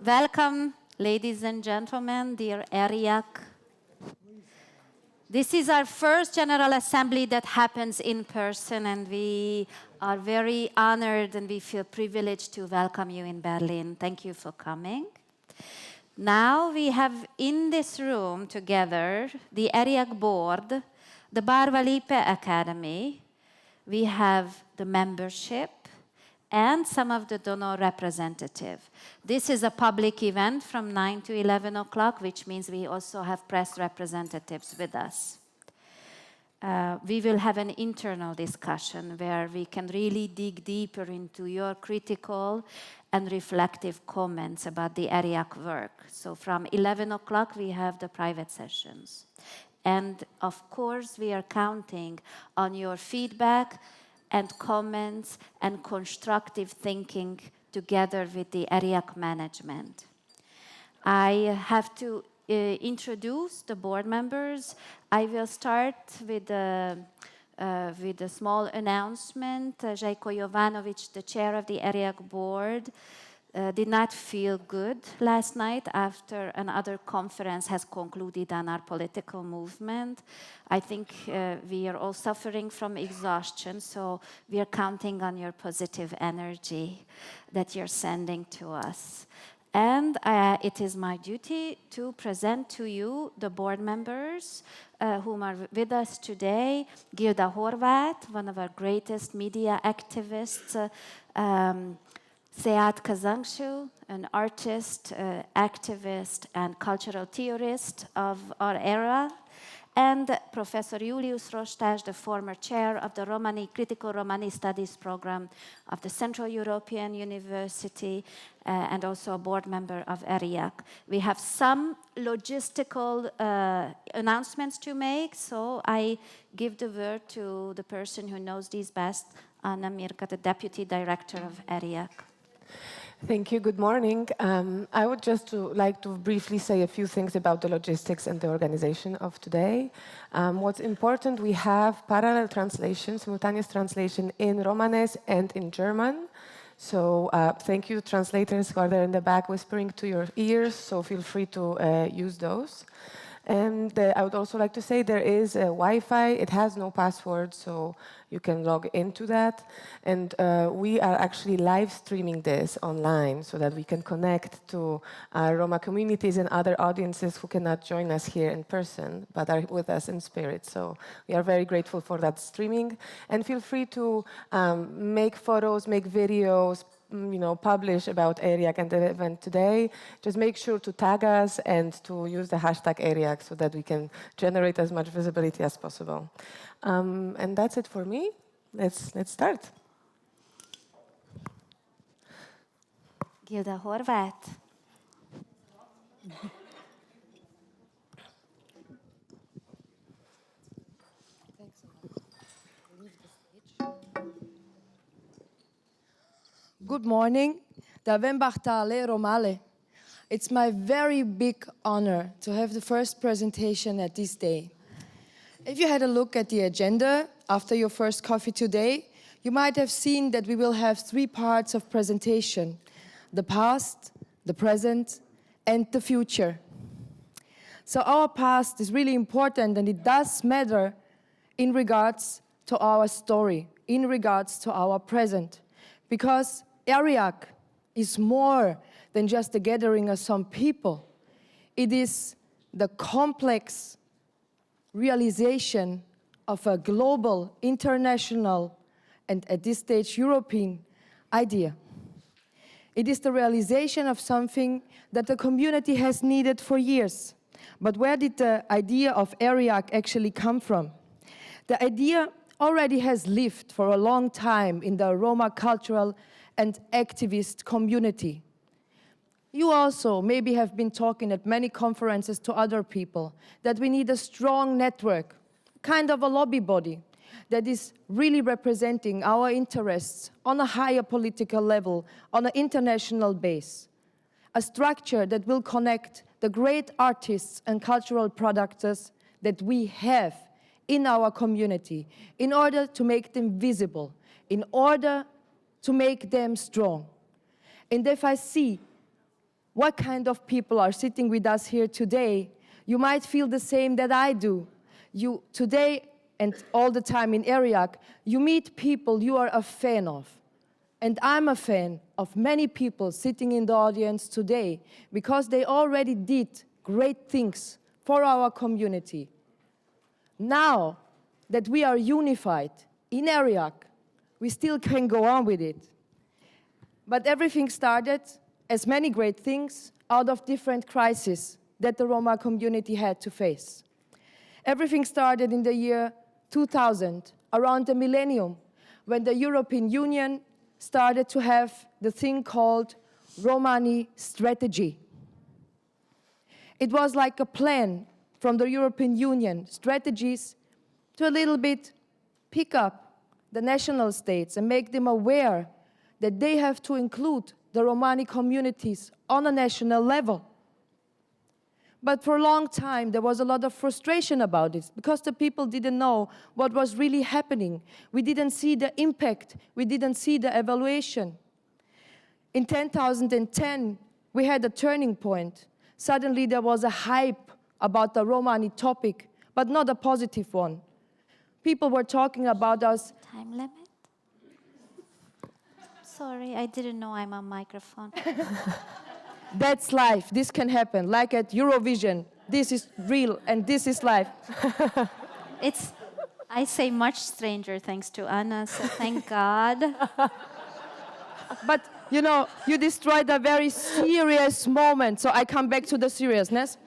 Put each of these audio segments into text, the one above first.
Welcome, ladies and gentlemen, dear ERIAC. This is our first General Assembly that happens in person, and we are very honored and we feel privileged to welcome you in Berlin. Thank you for coming. Now we have in this room together the ERIAC Board, the Barva Lipe Academy, we have the membership, and some of the donor representative. This is a public event from 9 to 11 o'clock, which means we also have press representatives with us. We will have an internal discussion where we can really dig deeper into your critical and reflective comments about the ERIAC work. So from 11 o'clock, we have the private sessions. And of course, we are counting on your feedback and comments and constructive thinking together with the ERIAC management. I have to introduce the board members. I will start with a small announcement. Željko Jovanović, the chair of the ERIAC board, did not feel good last night after another conference has concluded on our political movement. I think we are all suffering from exhaustion, so we are counting on your positive energy that you're sending to us. And it is my duty to present to you the board members whom are with us today. Gilda Horváth, one of our greatest media activists, Sead Kazancshu, an artist, activist, and cultural theorist of our era, and Professor Julius Rostás, the former chair of the Critical Romani Studies program of the Central European University, and also a board member of ERIAC. We have some logistical announcements to make, so I give the word to the person who knows these best, Anna Mirka, the Deputy Director of ERIAC. Thank you. Good morning. I would just like to briefly say a few things about the logistics and the organization of today. What's important, we have parallel translation, simultaneous translation in Romanes and in German. So thank you, translators who are there in the back whispering to your ears, so feel free to use those. And I would also like to say there is a Wi-Fi. It has no password, so you can log into that. And we are actually live streaming this online so that we can connect to our Roma communities and other audiences who cannot join us here in person, but are with us in spirit. So we are very grateful for that streaming. And feel free to make photos, make videos, publish about ERIAC and the event today. Just make sure to tag us and to use the hashtag ERIAC so that we can generate as much visibility as possible. And that's it for me. Let's start. Gilda Horváth. Good morning. Davembachtale Romale. It's my very big honor to have the first presentation at this day. If you had a look at the agenda after your first coffee today, you might have seen that we will have 3 parts of presentation: the past, the present, and the future. So our past is really important, and it does matter in regards to our story, in regards to our present, because ERIAC is more than just a gathering of some people. It is the complex realization of a global, international, and at this stage, European idea. It is the realization of something that the community has needed for years. But where did the idea of ERIAC actually come from? The idea already has lived for a long time in the Roma cultural and activist community. You also maybe have been talking at many conferences to other people that we need a strong network, kind of a lobby body that is really representing our interests on a higher political level, on an international base. A structure that will connect the great artists and cultural producers that we have in our community in order to make them visible, in order to make them strong. And if I see what kind of people are sitting with us here today, you might feel the same that I do. You today and all the time in ERIAC, you meet people you are a fan of. And I'm a fan of many people sitting in the audience today because they already did great things for our community. Now that we are unified in ERIAC, we still can go on with it. But everything started, as many great things, out of different crises that the Roma community had to face. Everything started in the year 2000, around the millennium, when the European Union started to have the thing called Romani strategy. It was like a plan from the European Union, strategies to a little bit pick up the national states and make them aware that they have to include the Romani communities on a national level. But for a long time, there was a lot of frustration about it because the people didn't know what was really happening. We didn't see the impact. We didn't see the evaluation. In 2010, we had a turning point. Suddenly, there was a hype about the Romani topic, but not a positive one. People were talking about us. Time limit? Sorry, I didn't know I'm on microphone. That's life. This can happen. Like at Eurovision, this is real and this is life. I say much stranger thanks to Anna, so thank God. But, you know, you destroyed a very serious moment, so I come back to the seriousness.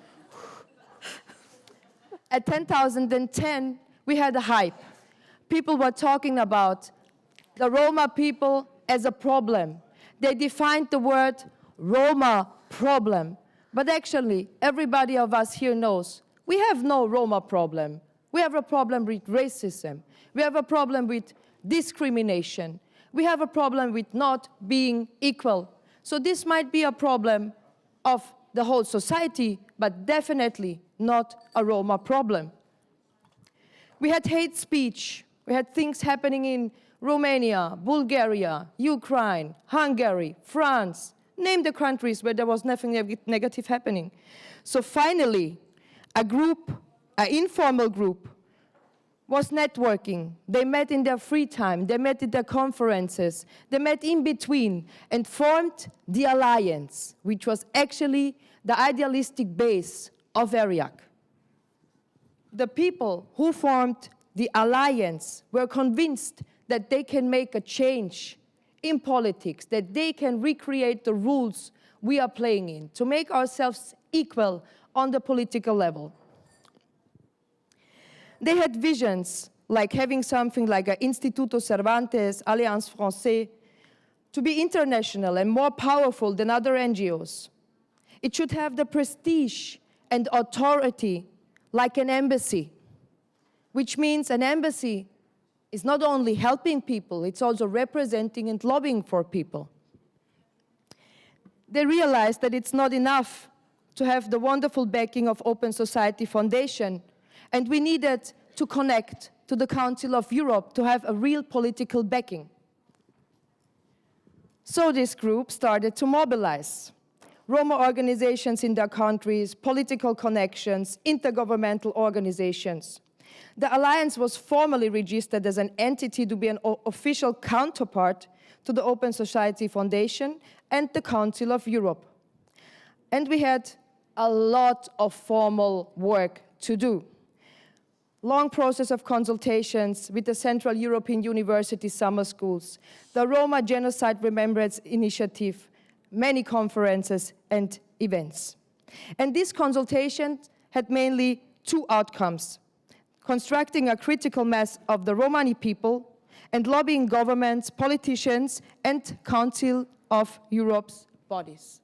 At 2010, we had a hype. People were talking about the Roma people as a problem. They defined the word Roma problem. But actually, everybody of us here knows we have no Roma problem. We have a problem with racism. We have a problem with discrimination. We have a problem with not being equal. So this might be a problem of the whole society, but definitely not a Roma problem. We had hate speech. We had things happening in Romania, Bulgaria, Ukraine, Hungary, France. Name the countries where there was nothing negative happening. So finally, a group, an informal group, was networking. They met in their free time. They met at their conferences. They met in between and formed the Alliance, which was actually the idealistic base of ERIAC. The people who formed the Alliance were convinced that they can make a change in politics, that they can recreate the rules we are playing in, to make ourselves equal on the political level. They had visions like having something like an Instituto Cervantes, Alliance Française, to be international and more powerful than other NGOs. It should have the prestige and authority like an embassy, which means an embassy is not only helping people, it's also representing and lobbying for people. They realized that it's not enough to have the wonderful backing of Open Society Foundation, and we needed to connect to the Council of Europe to have a real political backing. So this group started to mobilize Roma organizations in their countries, political connections, intergovernmental organizations. The Alliance was formally registered as an entity to be an official counterpart to the Open Society Foundation and the Council of Europe. And we had a lot of formal work to do. Long process of consultations with the Central European University summer schools, the Roma Genocide Remembrance Initiative, many conferences and events. And these consultations had mainly two outcomes: constructing a critical mass of the Romani people and lobbying governments, politicians, and Council of Europe's bodies.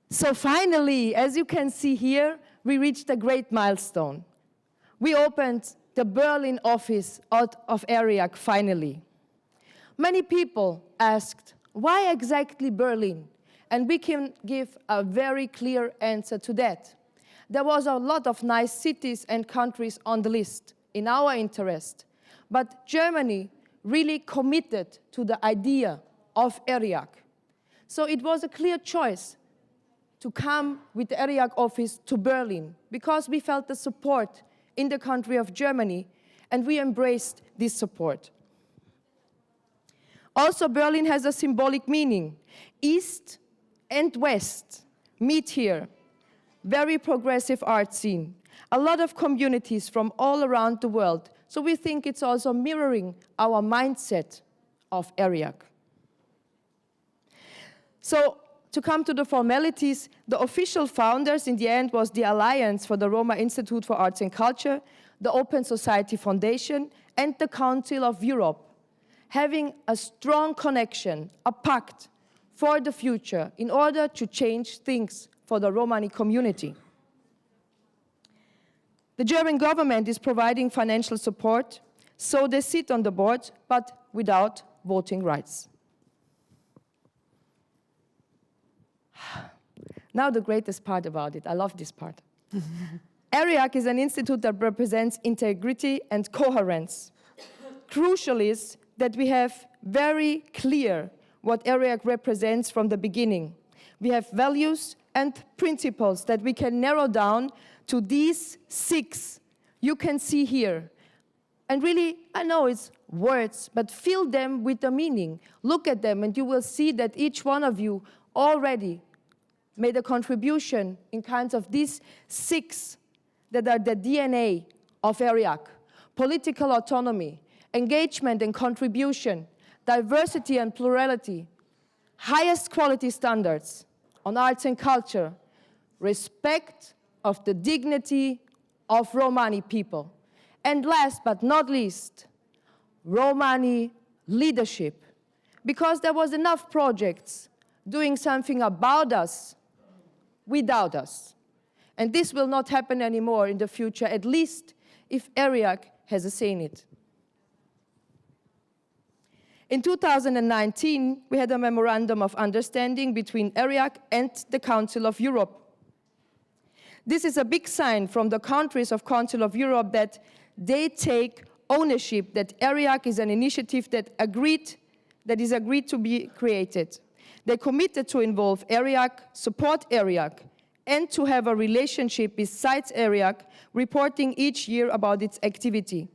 So finally, as you can see here, we reached a great milestone. We opened the Berlin office out of ERIAC finally. Many people asked, why exactly Berlin? And we can give a very clear answer to that. There was a lot of nice cities and countries on the list in our interest, but Germany really committed to the idea of ERIAC. So it was a clear choice to come with the ERIAC office to Berlin because we felt the support in the country of Germany, and we embraced this support. Also, Berlin has a symbolic meaning. East and West meet here. Very progressive art scene. A lot of communities from all around the world. So we think it's also mirroring our mindset of ERIAC. So to come to the formalities, the official founders in the end was the Alliance for the Roma Institute for Arts and Culture, the Open Society Foundation, and the Council of Europe, having a strong connection, a pact for the future in order to change things for the Romani community. The German government is providing financial support, so they sit on the board, but without voting rights. Now the greatest part about it, I love this part. ERIAC is an institute that represents integrity and coherence. Crucial is that we have very clear what ERIAC represents from the beginning. We have values and principles that we can narrow down to these 6 you can see here. And really, I know it's words, but fill them with a meaning. Look at them and you will see that each one of you already made a contribution in kinds of these 6 that are the DNA of ERIAC: political autonomy, engagement and contribution, diversity and plurality, highest quality standards on arts and culture, respect of the dignity of Romani people, and last but not least, Romani leadership. Because there was enough projects doing something about us without us. And this will not happen anymore in the future, at least if ERIAC has a say in it. In 2019, we had a memorandum of understanding between ERIAC and the Council of Europe. This is a big sign from the countries of Council of Europe that they take ownership, that ERIAC is an initiative that is agreed to be created. They committed to involve ERIAC, support ERIAC, and to have a relationship besides ERIAC, reporting each year about its activity.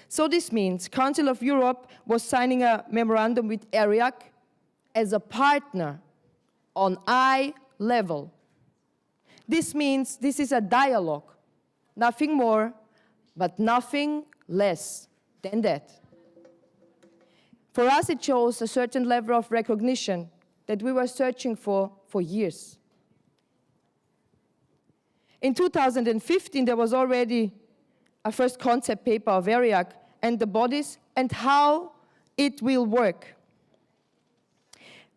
So this means Council of Europe was signing a memorandum with ERIAC as a partner on eye level. This means this is a dialogue, nothing more, but nothing less than that. For us, it shows a certain level of recognition that we were searching for years. In 2015, there was already a first concept paper of ERIAC and the bodies and how it will work.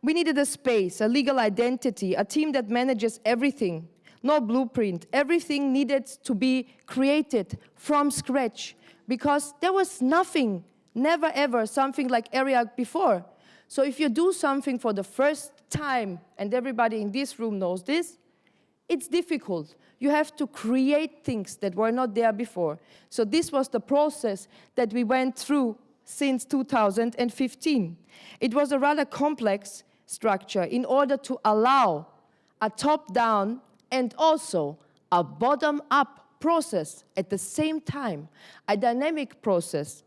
We needed a space, a legal identity, a team that manages everything, no blueprint. Everything needed to be created from scratch because there was nothing, never ever something like ERIAC before. So if you do something for the first time, and everybody in this room knows this, it's difficult. You have to create things that were not there before. So this was the process that we went through since 2015. It was a rather complex structure in order to allow a top-down and also a bottom-up process at the same time, a dynamic process.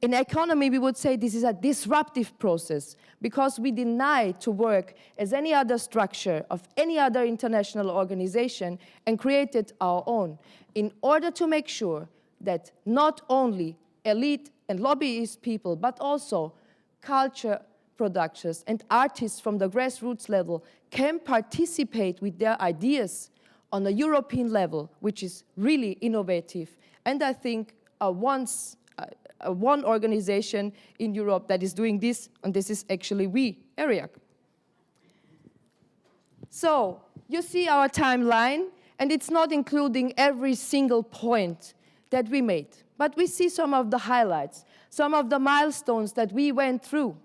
In economy, we would say this is a disruptive process because we deny to work as any other structure of any other international organization and created our own in order to make sure that not only elite and lobbyist people, but also culture producers and artists from the grassroots level can participate with their ideas on a European level, which is really innovative. And I think one organization in Europe that is doing this, and this is actually we, ERIAC. So you see our timeline, and it's not including every single point that we made, but we see some of the highlights, some of the milestones that we went through.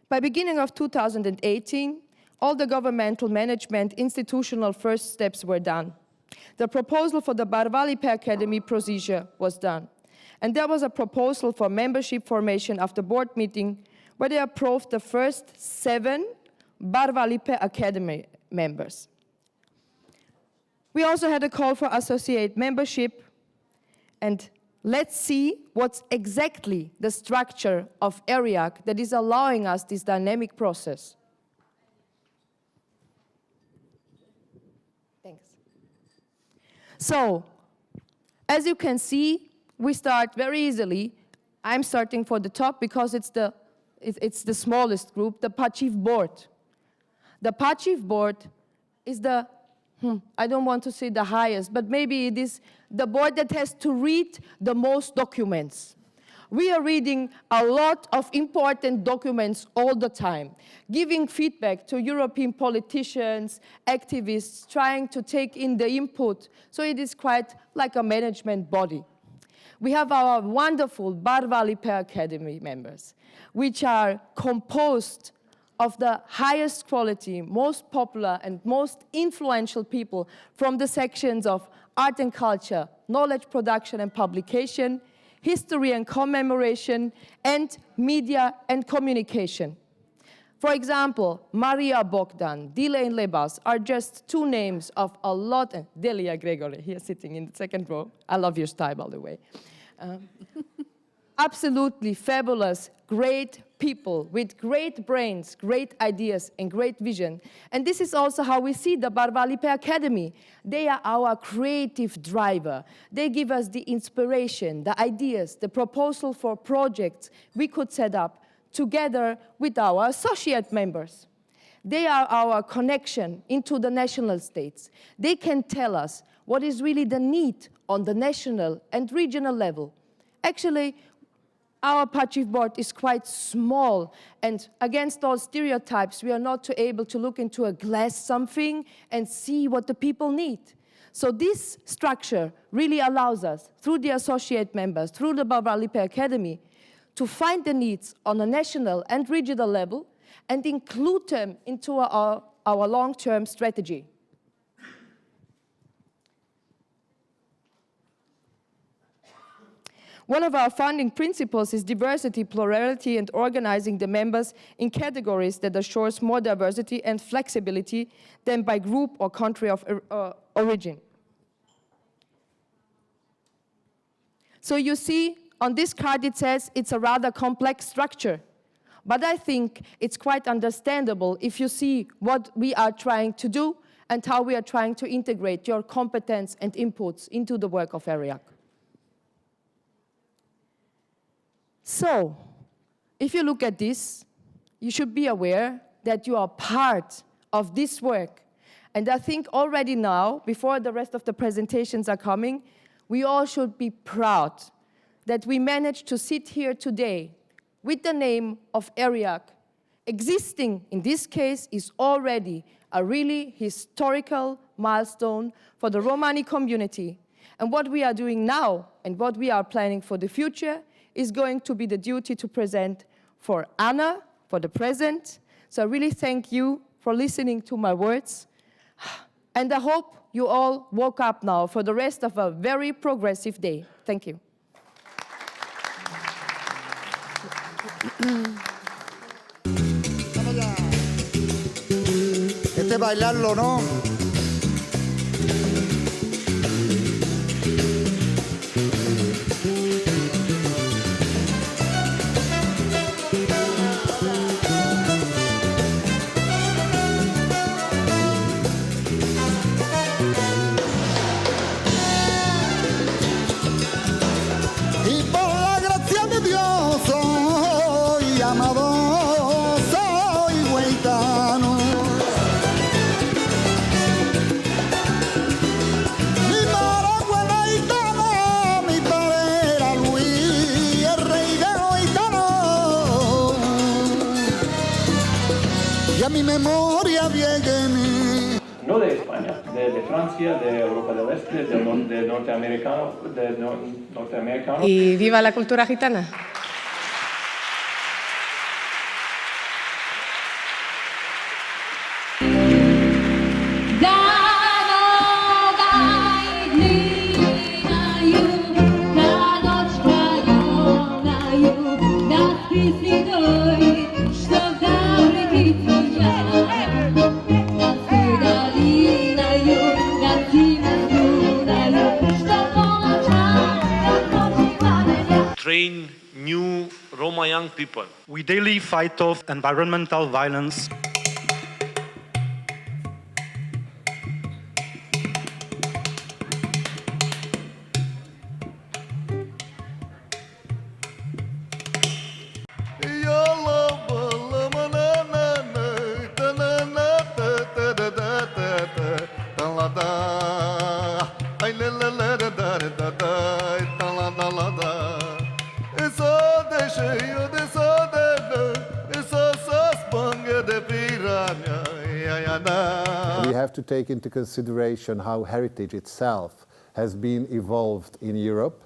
By beginning of 2018, all the governmental management institutional first steps were done. The proposal for the Barvalipe Academy procedure was done. And there was a proposal for membership formation after board meeting where they approved the first 7 Barva Lippe Academy members. We also had a call for associate membership, and let's see what's exactly the structure of ERIAC that is allowing us this dynamic process. Thanks. So, as you can see, we start very easily. I'm starting for the top because it's the smallest group, the PACIF board. The PACIF board is the, I don't want to say the highest, but maybe it is the board that has to read the most documents. We are reading a lot of important documents all the time, giving feedback to European politicians, activists, trying to take in the input. So it is quite like a management body. We have our wonderful Barva Lippe Academy members, which are composed of the highest quality, most popular, and most influential people from the sections of art and culture, knowledge production and publication, history and commemoration, and media and communication. For example, Maria Bogdan, Dilan Lebas are just 2 names of a lot, and Delia Gregory, here sitting in the second row. I love your style, by the way. Absolutely fabulous, great people with great brains, great ideas, and great vision. And this is also how we see the Barva Lippe Academy. They are our creative driver. They give us the inspiration, the ideas, the proposal for projects we could set up together with our associate members. They are our connection into the national states. They can tell us what is really the need on the national and regional level. Actually, our PACIF board is quite small, and against all stereotypes, we are not able to look into a glass something and see what the people need. So this structure really allows us, through the associate members, through the Barva Lippe Academy, to find the needs on a national and regional level and include them into our long-term strategy. One of our founding principles is diversity, plurality, and organizing the members in categories that assures more diversity and flexibility than by group or country of origin. So you see, on this card it says it's a rather complex structure, but I think it's quite understandable if you see what we are trying to do and how we are trying to integrate your competence and inputs into the work of ERIAC. So, if you look at this, you should be aware that you are part of this work. And I think already now, before the rest of the presentations are coming, we all should be proud that we managed to sit here today with the name of ERIAC. Existing, in this case, is already a really historical milestone for the Romani community. And what we are doing now and what we are planning for the future is going to be the duty to present for Anna, for the present. So I really thank you for listening to my words. And I hope you all woke up now for the rest of a very progressive day. Thank you. Este bailarlo, ¿no? Mi memoria viene. No de España, de Francia, de Europa del Este, de norteamericano. Y viva la cultura gitana. Da no guide me, you, da no try. Train new Roma young people. We daily fight off environmental violence. We have to take into consideration how heritage itself has been evolved in Europe.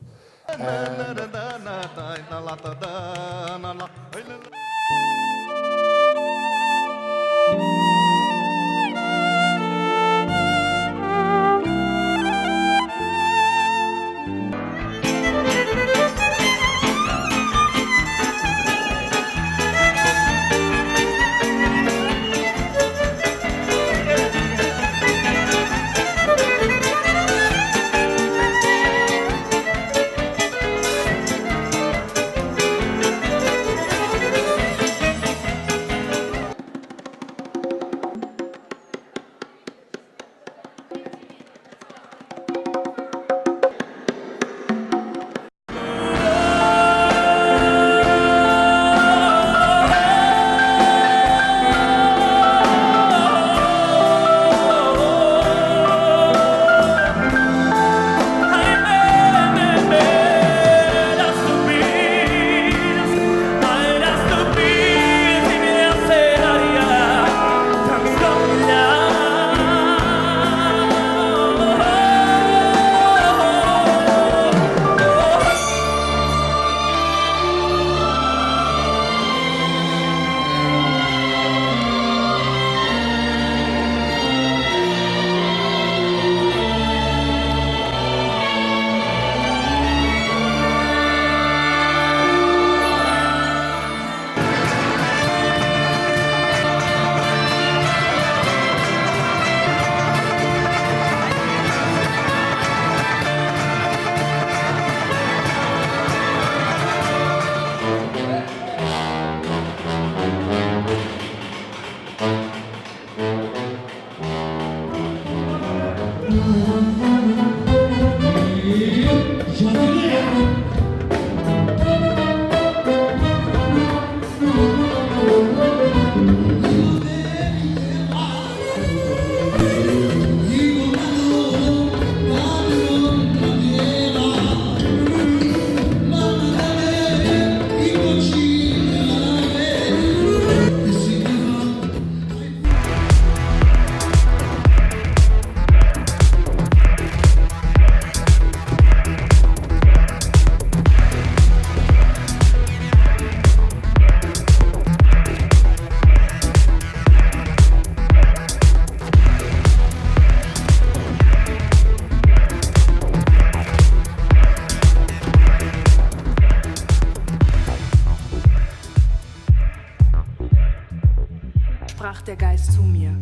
Sprach der Geist zu mir,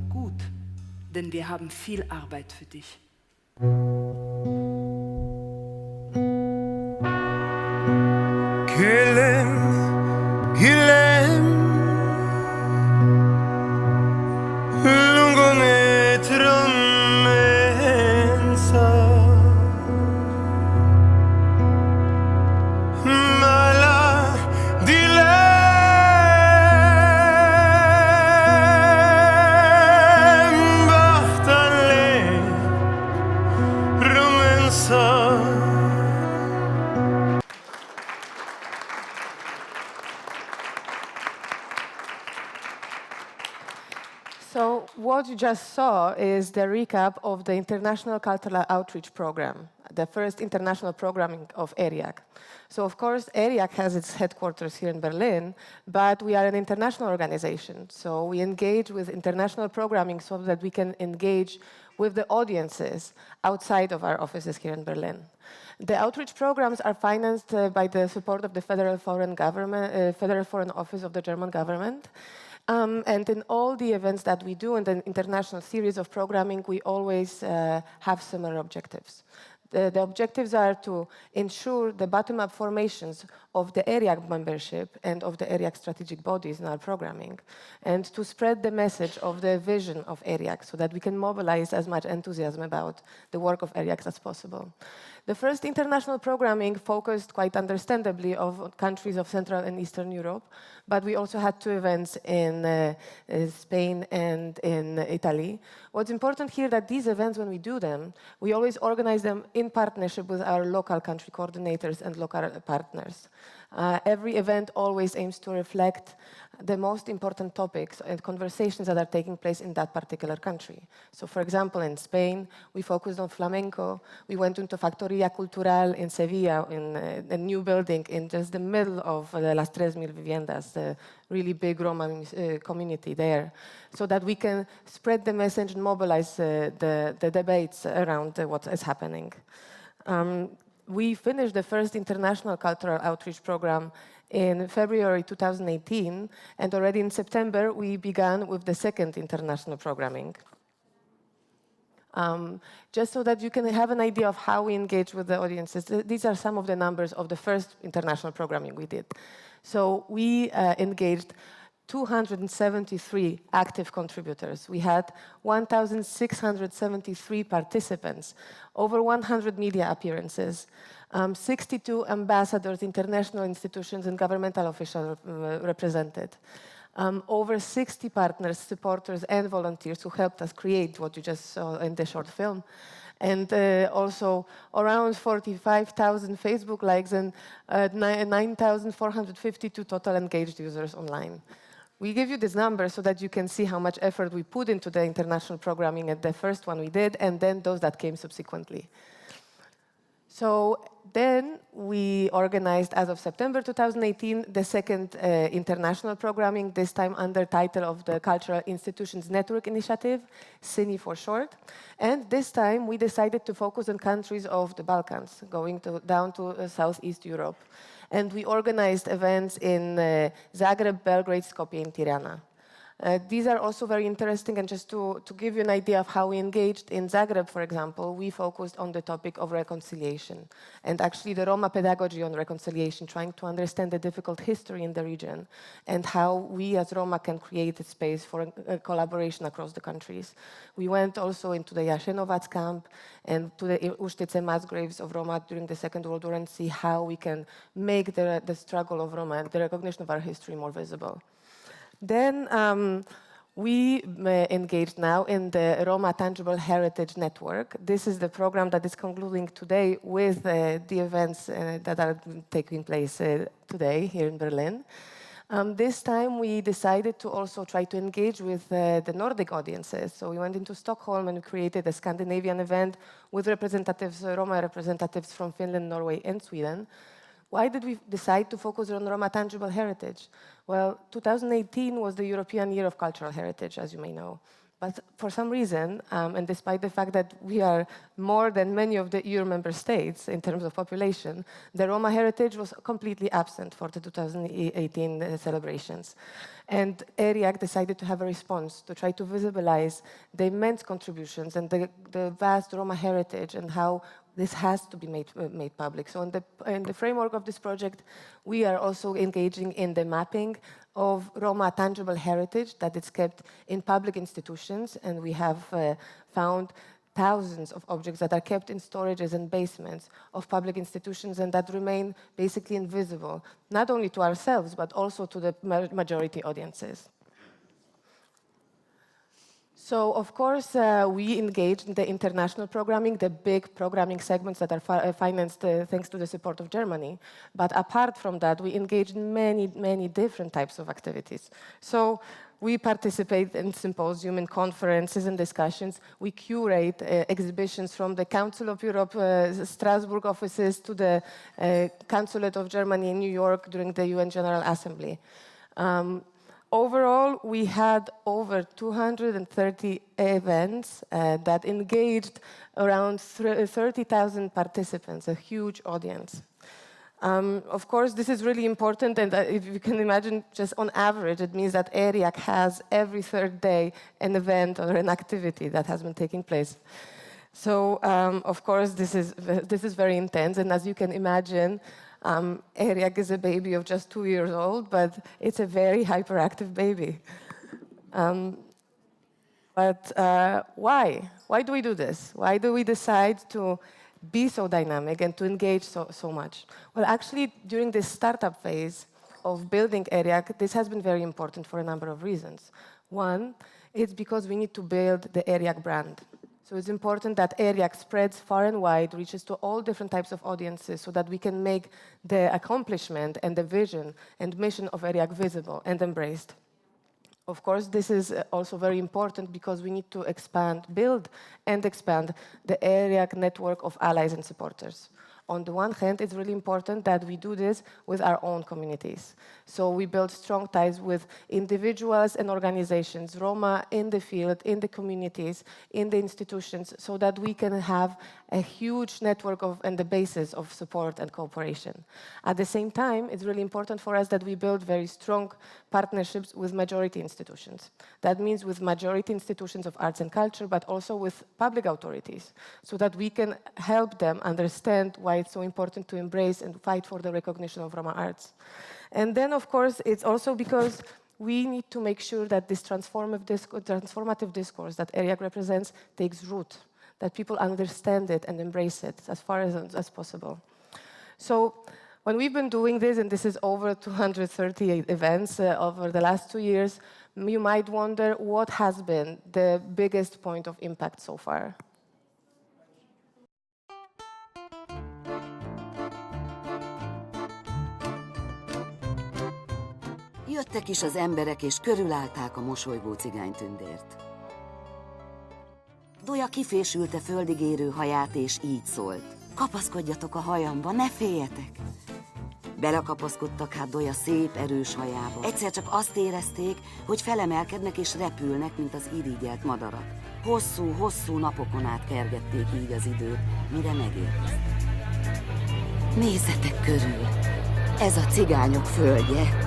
gut, denn wir haben viel Arbeit für dich. lungo metro mensa, mala di bahtale romensa. So what you just saw is the recap of the International Cultural Outreach Program, the first international programming of ERIAC. So of course, ERIAC has its headquarters here in Berlin, but we are an international organization. So we engage with international programming so that we can engage with the audiences outside of our offices here in Berlin. The outreach programs are financed by the support of the Federal Foreign Office of the German government. And in all the events that we do in the international series of programming, we always have similar objectives. The objectives are to ensure the bottom-up formations of the ERIAC membership and of the ERIAC strategic bodies in our programming, and to spread the message of the vision of ERIAC so that we can mobilize as much enthusiasm about the work of ERIAC as possible. The first international programming focused, quite understandably, on countries of Central and Eastern Europe, but we also had 2 events in Spain and in Italy. What's important here that these events, when we do them, we always organize them in partnership with our local country coordinators and local partners. Every event always aims to reflect the most important topics and conversations that are taking place in that particular country. So, for example, in Spain, we focused on flamenco. We went into Factoria Cultural in Sevilla, in a new building in just the middle of Las 3,000 Viviendas, the really big Roma community there, so that we can spread the message and mobilize the debates around what is happening. We finished the first international cultural outreach program in February 2018, and already in September, we began with the second international programming. Just so that you can have an idea of how we engage with the audiences, these are some of the numbers of the first international programming we did. So we engaged 273 active contributors. We had 1,673 participants, over 100 media appearances, 62 ambassadors, international institutions, and governmental officials represented. Over 60 partners, supporters, and volunteers who helped us create what you just saw in the short film. And also around 45,000 Facebook likes and 9,452 total engaged users online. We give you this number so that you can see how much effort we put into the international programming at the first one we did, and then those that came subsequently. So then we organized, as of September 2018, the second international programming, this time under title of the Cultural Institutions Network Initiative, CINI for short. And this time we decided to focus on countries of the Balkans, going down to Southeast Europe. And we organized events in Zagreb, Belgrade, Skopje, and Tirana. These are also very interesting, and just to give you an idea of how we engaged in Zagreb, for example, we focused on the topic of reconciliation, and actually the Roma pedagogy on reconciliation, trying to understand the difficult history in the region, and how we as Roma can create a space for collaboration across the countries. We went also into the Jasenovac camp and to the Uštice mass graves of Roma during the Second World War, and see how we can make the struggle of Roma and the recognition of our history more visible. Then we engaged now in the Roma Tangible Heritage Network. This is the program that is concluding today with the events that are taking place today here in Berlin. This time we decided to also try to engage with the Nordic audiences. So we went into Stockholm and we created a Scandinavian event with representatives, Roma representatives from Finland, Norway, and Sweden. Why did we decide to focus on Roma tangible heritage? Well, 2018 was the European Year of Cultural Heritage, as you may know. But for some reason, and despite the fact that we are more than many of the EU member states in terms of population, the Roma heritage was completely absent for the 2018 celebrations. And ERIAC decided to have a response to try to visualize the immense contributions and the vast Roma heritage and how this has to be made public. So in the framework of this project, we are also engaging in the mapping of Roma tangible heritage that is kept in public institutions, and we have found thousands of objects that are kept in storages and basements of public institutions and that remain basically invisible, not only to ourselves, but also to the majority audiences. So, of course, we engaged in the international programming, the big programming segments that are financed thanks to the support of Germany. But apart from that, we engaged in many different types of activities. So we participate in symposiums, in conferences and discussions. We curate exhibitions from the Council of Europe Strasbourg offices to the Consulate of Germany in New York during the UN General Assembly. Overall, we had over 230 events that engaged around 30,000 participants, a huge audience. Of course, this is really important, and if you can imagine, just on average, it means that ERIAC has every third day an event or an activity that has been taking place. So, of course, this is very intense, and as you can imagine, ERIAC is a baby of just 2 years old, but it's a very hyperactive baby. Why? Why do we do this? Why do we decide to be so dynamic and to engage so much? Well, actually, during this startup phase of building ERIAC, this has been very important for a number of reasons. One, it's because we need to build the ERIAC brand. So it's important that ERIAC spreads far and wide, reaches to all different types of audiences so that we can make the accomplishment and the vision and mission of ERIAC visible and embraced. Of course, this is also very important because we need to build and expand the ERIAC network of allies and supporters. On the one hand, it's really important that we do this with our own communities. So we build strong ties with individuals and organizations, Roma in the field, in the communities, in the institutions, so that we can have a huge network and the basis of support and cooperation. At the same time, it's really important for us that we build very strong partnerships with majority institutions. That means with majority institutions of arts and culture, but also with public authorities, so that we can help them understand why it's so important to embrace and fight for the recognition of Roma arts. And then, of course, it's also because we need to make sure that this transformative discourse that ERIAC represents takes root, that people understand it and embrace it as far as possible. So when we've been doing this, and this is over 230 events over the last 2 years, you might wonder what has been the biggest point of impact so far. Jöttek is az emberek, és körülállták a mosolygó cigánytündért. Doja kifésülte földig érő haját, és így szólt. Kapaszkodjatok a hajamba, ne féljetek! Belekapaszkodtak hát Doja szép, erős hajába. Egyszer csak azt érezték, hogy felemelkednek és repülnek, mint az irigyelt madarak. Hosszú napokon át kergették így az időt, mire megérkeztek. Nézzetek körül! Ez a cigányok földje!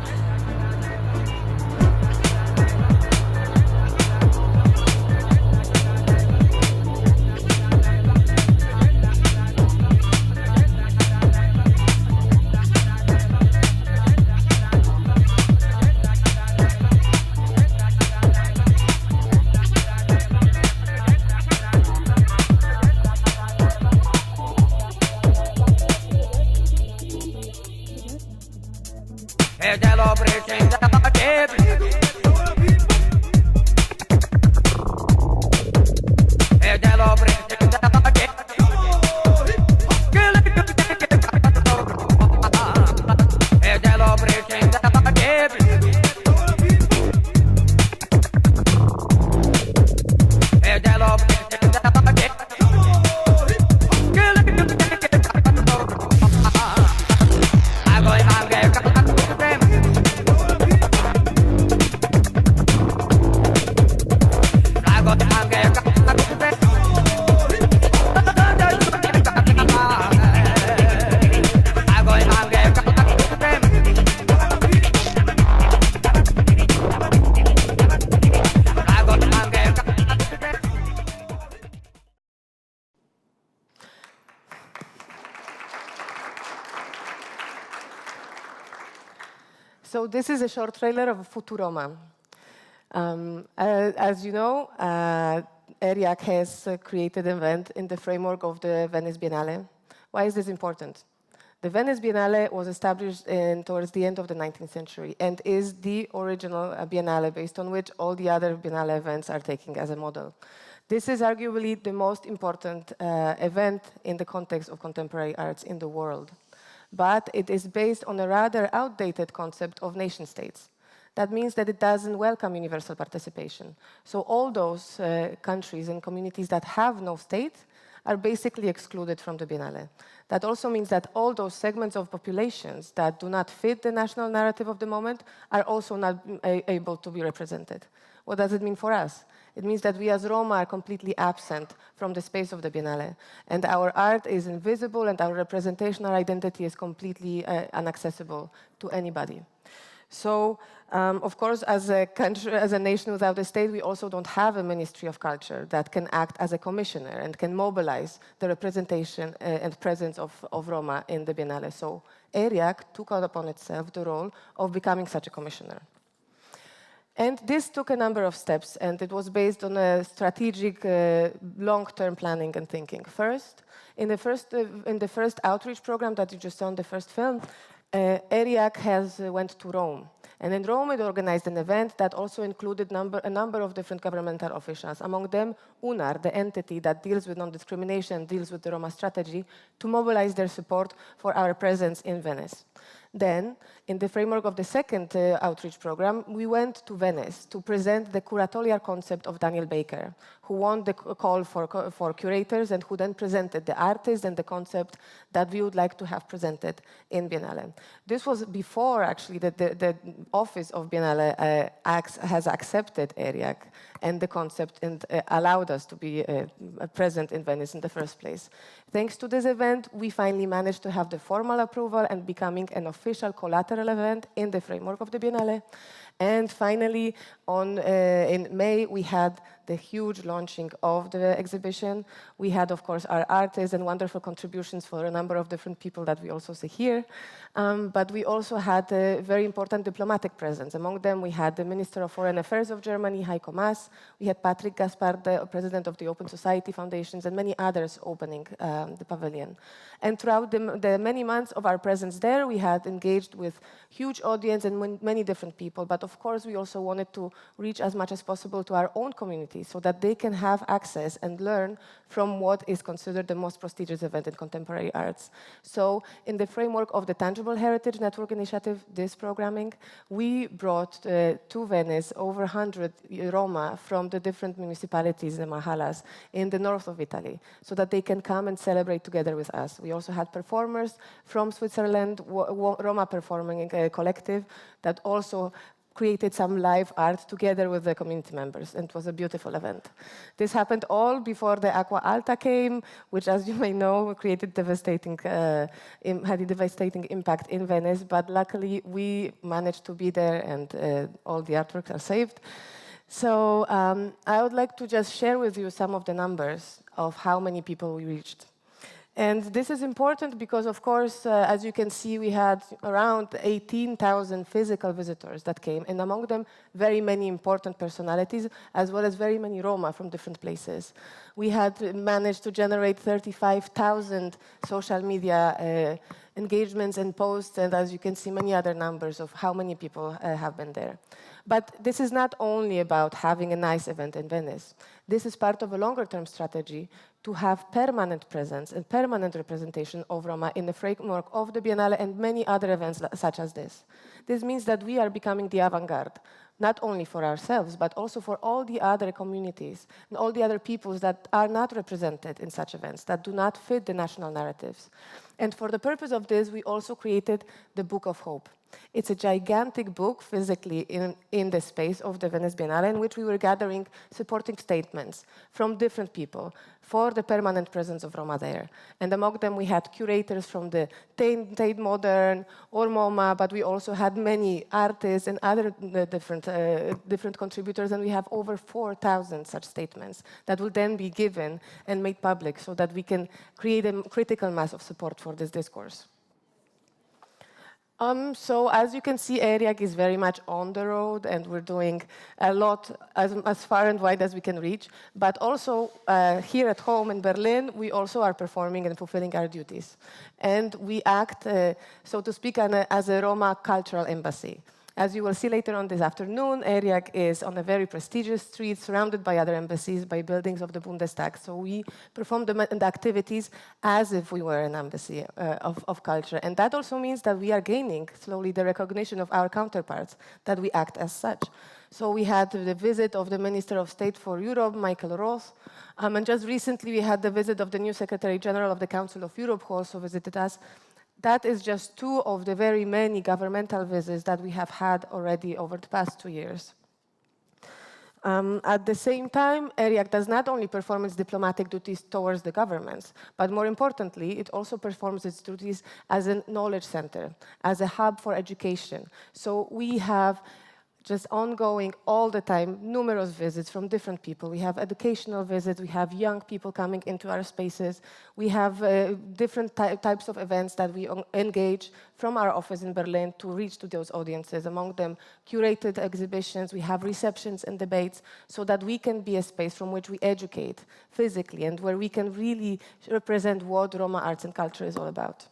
So this is a short trailer of Futuroma. As you know, ERIAC has created an event in the framework of the Venice Biennale. Why is this important? The Venice Biennale was established towards the end of the 19th century and is the original biennale based on which all the other biennale events are taking as a model. This is arguably the most important event in the context of contemporary arts in the world. But it is based on a rather outdated concept of nation states. That means that it doesn't welcome universal participation. So all those countries and communities that have no state are basically excluded from the Biennale. That also means that all those segments of populations that do not fit the national narrative of the moment are also not able to be represented. What does it mean for us? It means that we as Roma are completely absent from the space of the Biennale, and our art is invisible and our representation, our identity is completely inaccessible to anybody. So, of course, as a country, as a nation without a state, we also don't have a Ministry of Culture that can act as a commissioner and can mobilize the representation and presence of Roma in the Biennale. So ERIAC took on upon itself the role of becoming such a commissioner. And this took a number of steps, and it was based on a strategic, long-term planning and thinking. First, in the first outreach program that you just saw in the first film, ERIAC went to Rome. And in Rome, it organized an event that also included a number of different governmental officials, among them UNAR, the entity that deals with non-discrimination, deals with the Roma strategy, to mobilize their support for our presence in Venice. Then, in the framework of the second outreach program, we went to Venice to present the curatorial concept of Daniel Baker, who won the call for curators and who then presented the artists and the concept that we would like to have presented in Biennale. This was before, actually, the office of Biennale has accepted ERIAC and the concept and allowed us to be present in Venice in the first place. Thanks to this event, we finally managed to have the formal approval and becoming an official collateral event in the framework of the Biennale. And finally, in May, we had the huge launching of the exhibition. We had, of course, our artists and wonderful contributions for a number of different people that we also see here. But we also had a very important diplomatic presence. Among them, we had the Minister of Foreign Affairs of Germany, Heiko Maas. We had Patrick Gaspard, the president of the Open Society Foundations, and many others opening the pavilion. And throughout the many months of our presence there, we had engaged with huge audience and many different people. But of course, we also wanted to reach as much as possible to our own community so that they can have access and learn from what is considered the most prestigious event in contemporary arts. So in the framework of the Tangible Heritage Network Initiative, this programming, we brought to Venice over 100 Roma from the different municipalities and mahalas in the north of Italy so that they can come and celebrate together with us. We also had performers from Switzerland, Roma Performing Collective, that also created some live art together with the community members, and it was a beautiful event. This happened all before the Acqua Alta came, which, as you may know, had a devastating impact in Venice, but luckily we managed to be there and all the artworks are saved. So I would like to just share with you some of the numbers of how many people we reached. And this is important because, of course, as you can see, we had around 18,000 physical visitors that came, and among them, very many important personalities, as well as very many Roma from different places. We had managed to generate 35,000 social media engagements and posts, and as you can see, many other numbers of how many people have been there. But this is not only about having a nice event in Venice. This is part of a longer-term strategy to have permanent presence and permanent representation of Roma in the framework of the Biennale and many other events such as this. This means that we are becoming the avant-garde, not only for ourselves, but also for all the other communities and all the other peoples that are not represented in such events, that do not fit the national narratives. And for the purpose of this, we also created the Book of Hope. It's a gigantic book physically in the space of the Venice Biennale, in which we were gathering supporting statements from different people for the permanent presence of Roma there. And among them, we had curators from the Tate Modern or MoMA, but we also had many artists and other different contributors, and we have over 4,000 such statements that will then be given and made public so that we can create a critical mass of support for this discourse. So as you can see, ERIAC is very much on the road, and we're doing a lot as far and wide as we can reach. But also here at home in Berlin, we also are performing and fulfilling our duties. And we act, so to speak, as a Roma cultural embassy. As you will see later on this afternoon, ERIAC is on a very prestigious street, surrounded by other embassies, by buildings of the Bundestag. So we perform the activities as if we were an embassy of culture. And that also means that we are gaining slowly the recognition of our counterparts, that we act as such. So we had the visit of the Minister of State for Europe, Michael Roth, and just recently we had the visit of the new Secretary General of the Council of Europe, who also visited us. That is just 2 of the very many governmental visits that we have had already over the past 2 years. At the same time, ERIAC does not only perform its diplomatic duties towards the governments, but more importantly, it also performs its duties as a knowledge center, as a hub for education. So we have just ongoing all the time, numerous visits from different people. We have educational visits, we have young people coming into our spaces, we have different types of events that we engage from our office in Berlin to reach to those audiences, among them curated exhibitions, we have receptions and debates, so that we can be a space from which we educate physically and where we can really represent what Roma arts and culture is all about.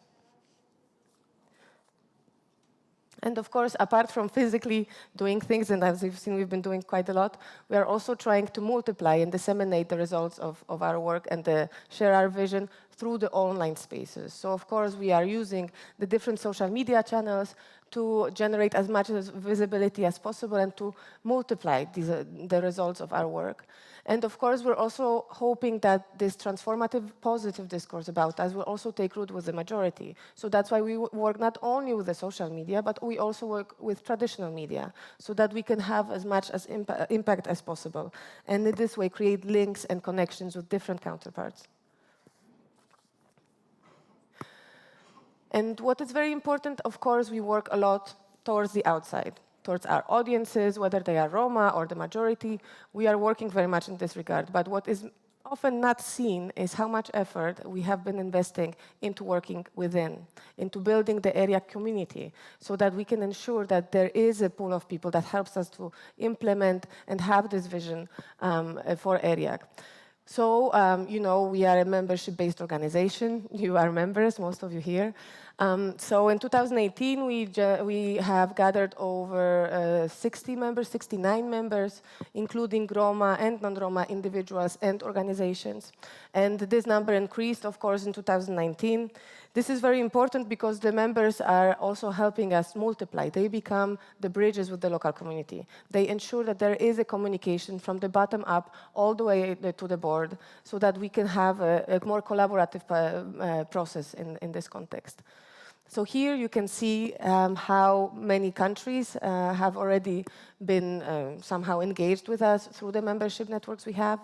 And of course, apart from physically doing things, and as you've seen, we've been doing quite a lot, we are also trying to multiply and disseminate the results of our work and share our vision through the online spaces. So of course, we are using the different social media channels to generate as much visibility as possible and to multiply the results of our work. And of course, we're also hoping that this transformative, positive discourse about us will also take root with the majority. So that's why we work not only with the social media, but we also work with traditional media, so that we can have as much as impact as possible. And in this way, create links and connections with different counterparts. And what is very important, of course, we work a lot towards the outside, towards our audiences, whether they are Roma or the majority. We are working very much in this regard. But what is often not seen is how much effort we have been investing into working within, into building the ERIAC community, so that we can ensure that there is a pool of people that helps us to implement and have this vision for ERIAC. So, you know, we are a membership-based organization. You are members, most of you here. So in 2018, we have gathered over 60 members, 69 members, including Roma and non-Roma individuals and organizations. And this number increased, of course, in 2019. This is very important because the members are also helping us multiply. They become the bridges with the local community. They ensure that there is a communication from the bottom up all the way to the board, so that we can have a more collaborative process in this context. So here you can see how many countries have already been somehow engaged with us through the membership networks we have.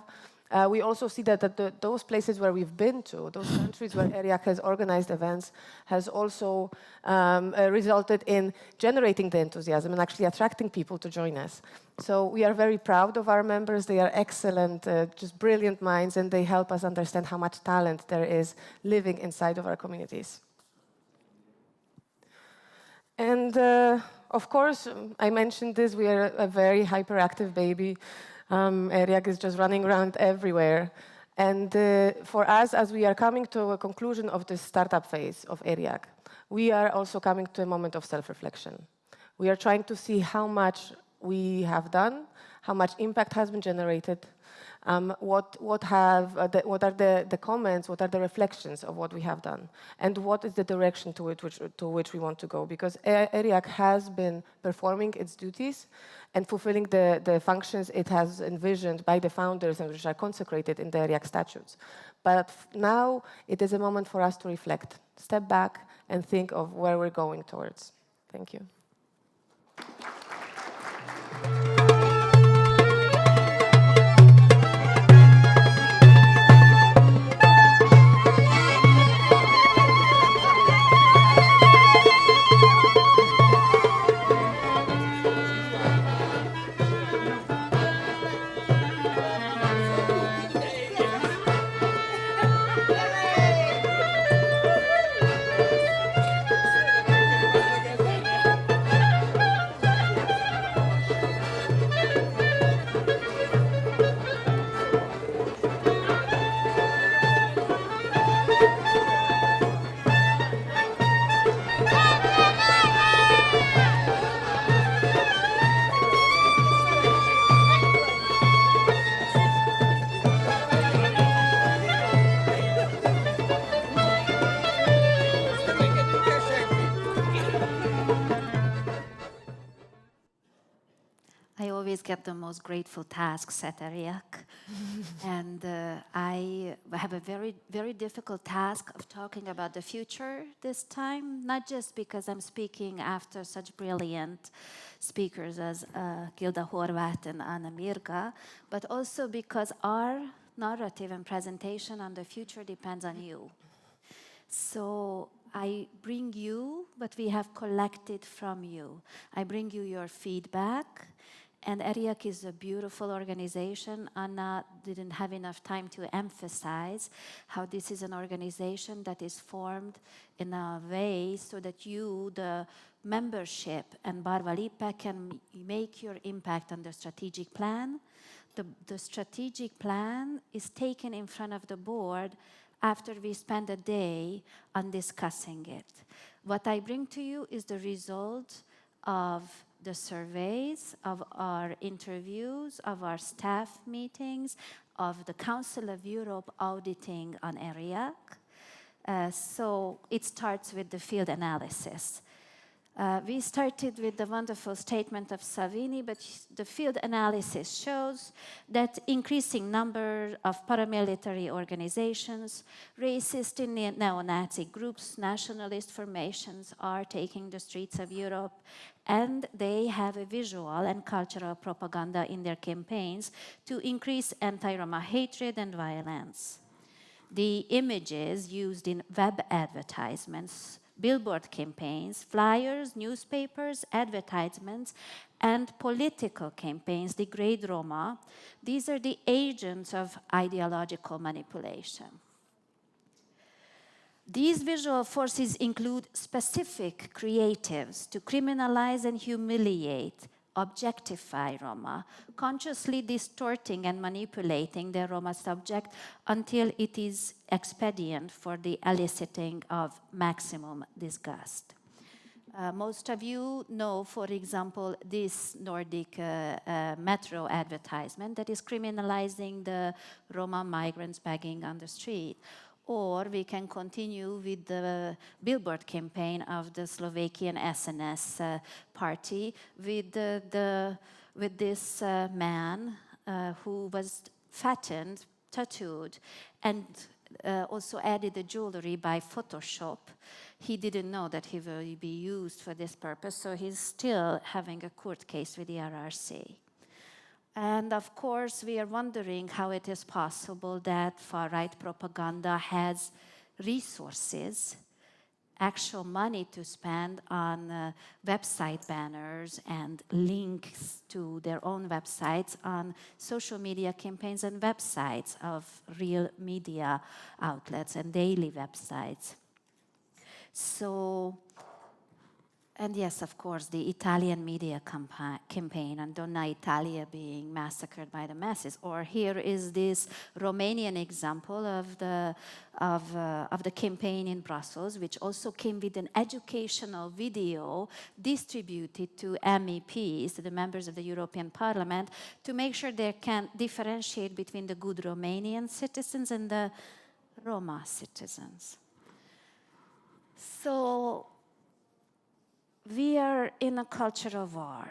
We also see that those places where we've been to, those countries where ERIAC has organized events, has also resulted in generating the enthusiasm and actually attracting people to join us. So we are very proud of our members. They are excellent, just brilliant minds, and they help us understand how much talent there is living inside of our communities. And of course, I mentioned this, we are a very hyperactive baby. ERIAC is just running around everywhere. And for us, as we are coming to a conclusion of this startup phase of ERIAC, we are also coming to a moment of self-reflection. We are trying to see how much we have done, how much impact has been generated, what are the comments, what are the reflections of what we have done, and what is the direction to which we want to go. Because ERIAC has been performing its duties and fulfilling the functions it has envisioned by the founders and which are consecrated in the ERIAC statutes. But now it is a moment for us to reflect, step back, and think of where we're going towards. Thank you. I always get the most grateful tasks at ERIAC. And I have a very, very difficult task of talking about the future this time, not just because I'm speaking after such brilliant speakers as Gilda Horváth and Anna Mirga, but also because our narrative and presentation on the future depends on you. So I bring you what we have collected from you. I bring you your feedback. And ERIAC is a beautiful organization. Anna didn't have enough time to emphasize how this is an organization that is formed in a way so that you, the membership, and Barva Lippe can make your impact on the strategic plan. The strategic plan is taken in front of the board after we spend a day on discussing it. What I bring to you is the result of the surveys, of our interviews, of our staff meetings, of the Council of Europe auditing on ERIAC. So it starts with the field analysis. We started with the wonderful statement of Savini, but the field analysis shows that increasing number of paramilitary organizations, racist and neo-Nazi groups, nationalist formations are taking the streets of Europe, and they have a visual and cultural propaganda in their campaigns to increase anti-Roma hatred and violence. The images used in web advertisements, billboard campaigns, flyers, newspapers, advertisements, and political campaigns degrade Roma. These are the agents of ideological manipulation. These visual forces include specific creatives to criminalize and humiliate, objectify Roma, consciously distorting and manipulating the Roma subject until it is expedient for the eliciting of maximum disgust. Most of you know, for example, this Nordic metro advertisement that is criminalizing the Roma migrants begging on the street. Or we can continue with the billboard campaign of the Slovakian SNS party with this man who was fattened, tattooed, and also added the jewelry by Photoshop. He didn't know that he will be used for this purpose, so he's still having a court case with the RRC. And of course, we are wondering how it is possible that far-right propaganda has resources, actual money to spend on website banners and links to their own websites on social media campaigns and websites of real media outlets and daily websites. So, and yes, of course, the Italian media campaign on Donna Italia being massacred by the masses. Or here is this Romanian example of the campaign in Brussels, which also came with an educational video distributed to MEPs, to the members of the European Parliament, to make sure they can differentiate between the good Romanian citizens and the Roma citizens. So, we are in a culture of war.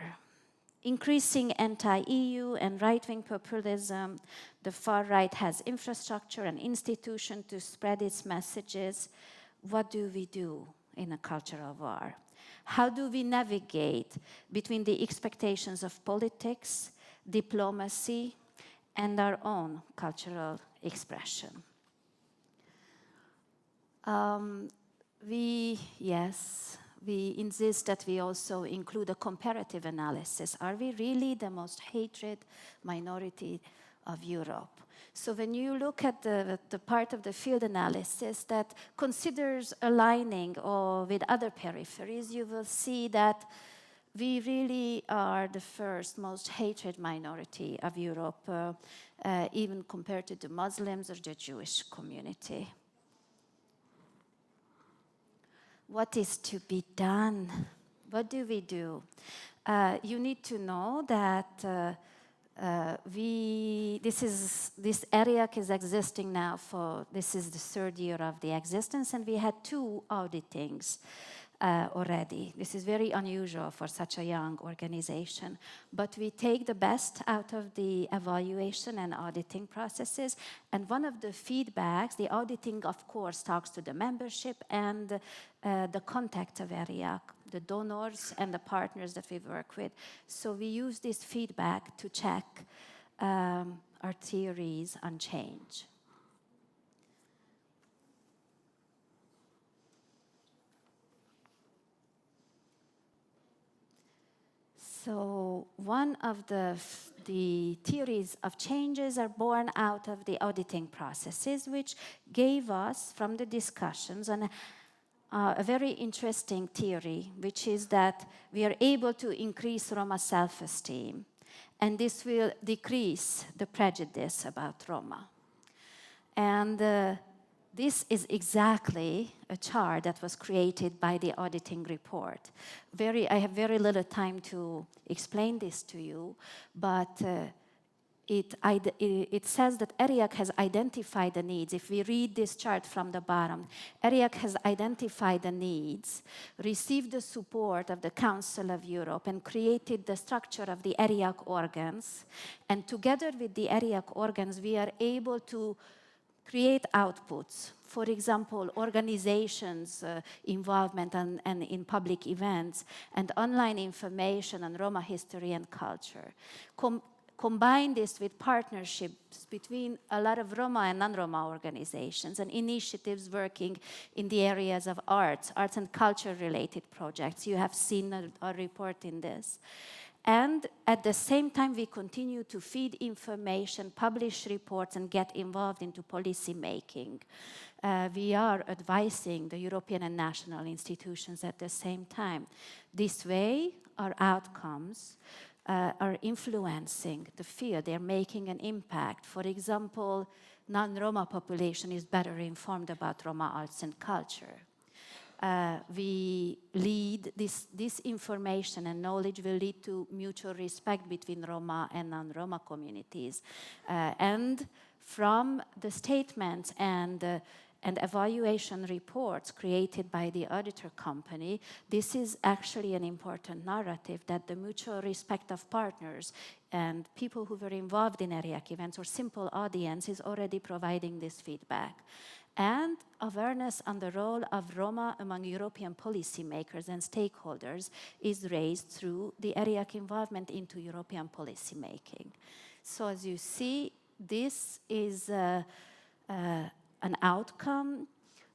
Increasing anti-EU and right-wing populism, the far right has infrastructure and institution to spread its messages. What do we do in a culture of war? How do we navigate between the expectations of politics, diplomacy, and our own cultural expression? We insist that we also include a comparative analysis. Are we really the most hated minority of Europe? So when you look at the part of the field analysis that considers aligning with other peripheries, you will see that we really are the first most hated minority of Europe, even compared to the Muslims or the Jewish community. What is to be done? What do we do? You need to know that this ERIAC is existing now this is the third year of the existence, and we had 2 auditings. already. This is very unusual for such a young organization. But we take the best out of the evaluation and auditing processes. And one of the feedbacks, the auditing, of course, talks to the membership and the contact of ERIAC, the donors and the partners that we work with. So we use this feedback to check our theories on change. So one of the theories of changes are born out of the auditing processes, which gave us, from the discussions, a very interesting theory, which is that we are able to increase Roma self-esteem, and this will decrease the prejudice about Roma. And this is exactly a chart that was created by the auditing report. I have very little time to explain this to you, but it says that ERIAC has identified the needs. If we read this chart from the bottom, ERIAC has identified the needs, received the support of the Council of Europe, and created the structure of the ERIAC organs. And together with the ERIAC organs, we are able to create outputs. For example, organizations' involvement and in public events, and online information on Roma history and culture. Combine this with partnerships between a lot of Roma and non-Roma organizations and initiatives working in the areas of arts and culture-related projects. You have seen a report in this. And at the same time, we continue to feed information, publish reports, and get involved into policy making. We are advising the European and national institutions at the same time. This way, our outcomes are influencing the field. They're making an impact. For example, non-Roma population is better informed about Roma arts and culture. We lead this information and knowledge will lead to mutual respect between Roma and non-Roma communities. And from the statements and evaluation reports created by the auditor company, this is actually an important narrative that the mutual respect of partners and people who were involved in ERIAC events or simple audience is already providing this feedback. And awareness on the role of Roma among European policymakers and stakeholders is raised through the ERIAC involvement into European policymaking. So as you see, this is an outcome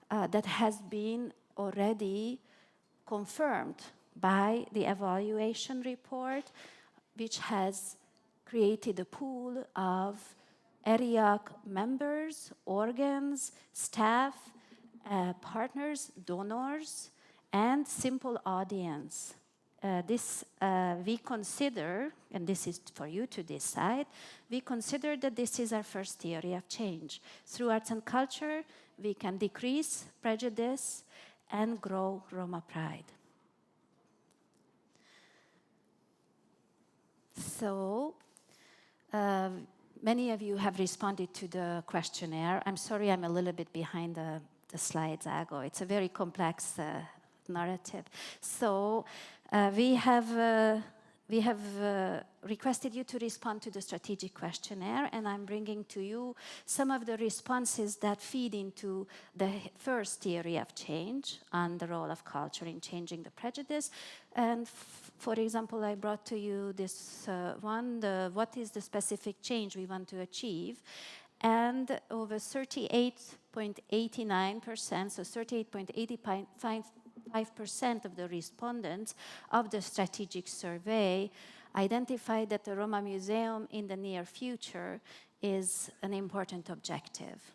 that has been already confirmed by the evaluation report, which has created a pool of ERIAC members, organs, staff, partners, donors, and simple audience. We consider, and this is for you to decide, we consider that this is our first theory of change. Through arts and culture, we can decrease prejudice and grow Roma pride. So, many of you have responded to the questionnaire. I'm sorry I'm a little bit behind the slides, Ago. It's a very complex narrative. So we have requested you to respond to the strategic questionnaire, and I'm bringing to you some of the responses that feed into the first theory of change on the role of culture in changing the prejudice. And for example, I brought to you this one, what is the specific change we want to achieve? And over 38.89%, so 38.85% of the respondents of the strategic survey identified that the Roma Museum in the near future is an important objective.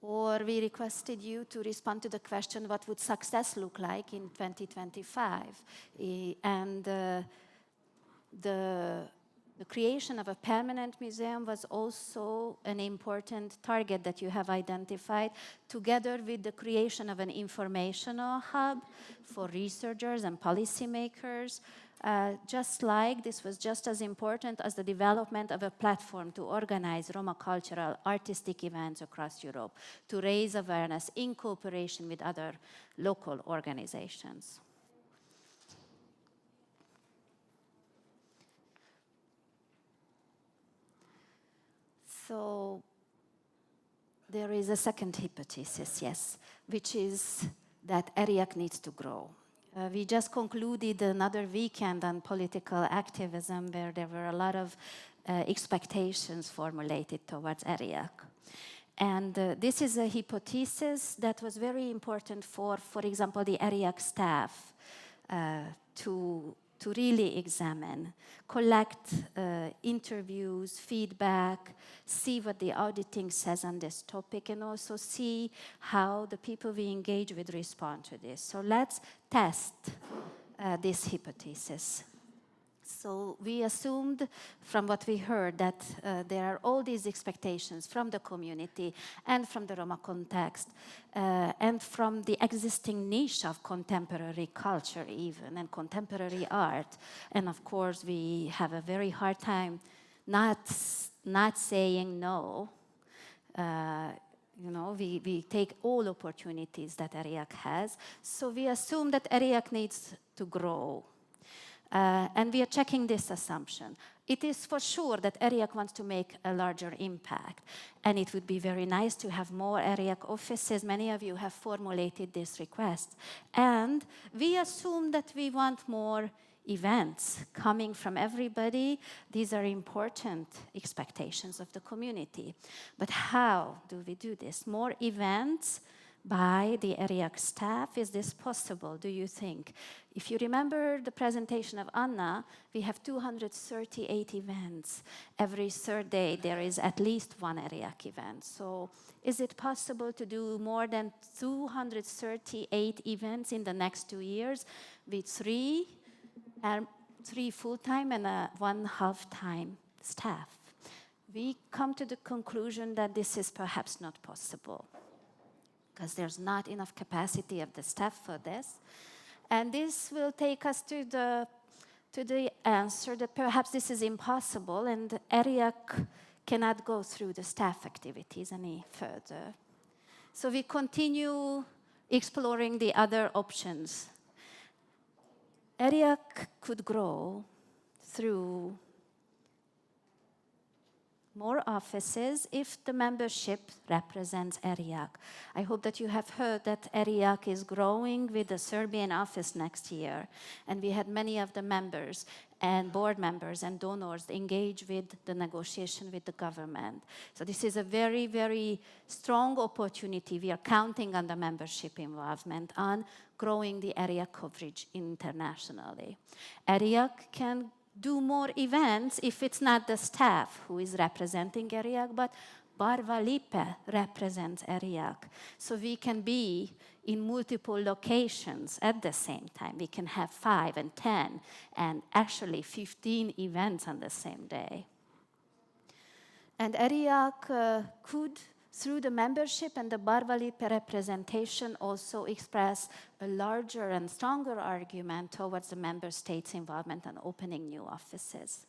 Or we requested you to respond to the question, what would success look like in 2025? And the creation of a permanent museum was also an important target that you have identified, together with the creation of an informational hub for researchers and policymakers just like this was just as important as the development of a platform to organize Roma cultural artistic events across Europe, to raise awareness in cooperation with other local organizations. So there is a second hypothesis, yes, which is that ERIAC needs to grow. We just concluded another weekend on political activism where there were a lot of expectations formulated towards ERIAC. And this is a hypothesis that was very important for example, the ERIAC staff to really examine, collect interviews, feedback, see what the auditing says on this topic, and also see how the people we engage with respond to this. So let's test this hypothesis. So we assumed from what we heard that there are all these expectations from the community and from the Roma context and from the existing niche of contemporary culture even and contemporary art. And of course, we have a very hard time not saying no. You know, we take all opportunities that ERIAC has. So we assume that ERIAC needs to grow. And we are checking this assumption. It is for sure that ERIAC wants to make a larger impact. And it would be very nice to have more ERIAC offices. Many of you have formulated this request. And we assume that we want more events coming from everybody. These are important expectations of the community. But how do we do this? More events by the ERIAC staff? Is this possible, do you think? If you remember the presentation of Anna, we have 238 events. Every third day there is at least one ERIAC event. So is it possible to do more than 238 events in the next 2 years with three full-time and one half-time staff? We come to the conclusion that this is perhaps not possible, because there's not enough capacity of the staff for this. And this will take us to the answer that perhaps this is impossible and ERIAC cannot go through the staff activities any further. So we continue exploring the other options. ERIAC could grow through more offices if the membership represents ERIAC. I hope that you have heard that ERIAC is growing with the Serbian office next year. And we had many of the members and board members and donors engage with the negotiation with the government. So this is a very, very strong opportunity. We are counting on the membership involvement on growing the ERIAC coverage internationally. ERIAC can do more events if it's not the staff who is representing ERIAC, but Barva Lipe represents ERIAC. So we can be in multiple locations at the same time. We can have 5 and 10 and actually 15 events on the same day. And ERIAC could, through the membership and the Barva Lipe representation, also express a larger and stronger argument towards the member states' involvement in opening new offices.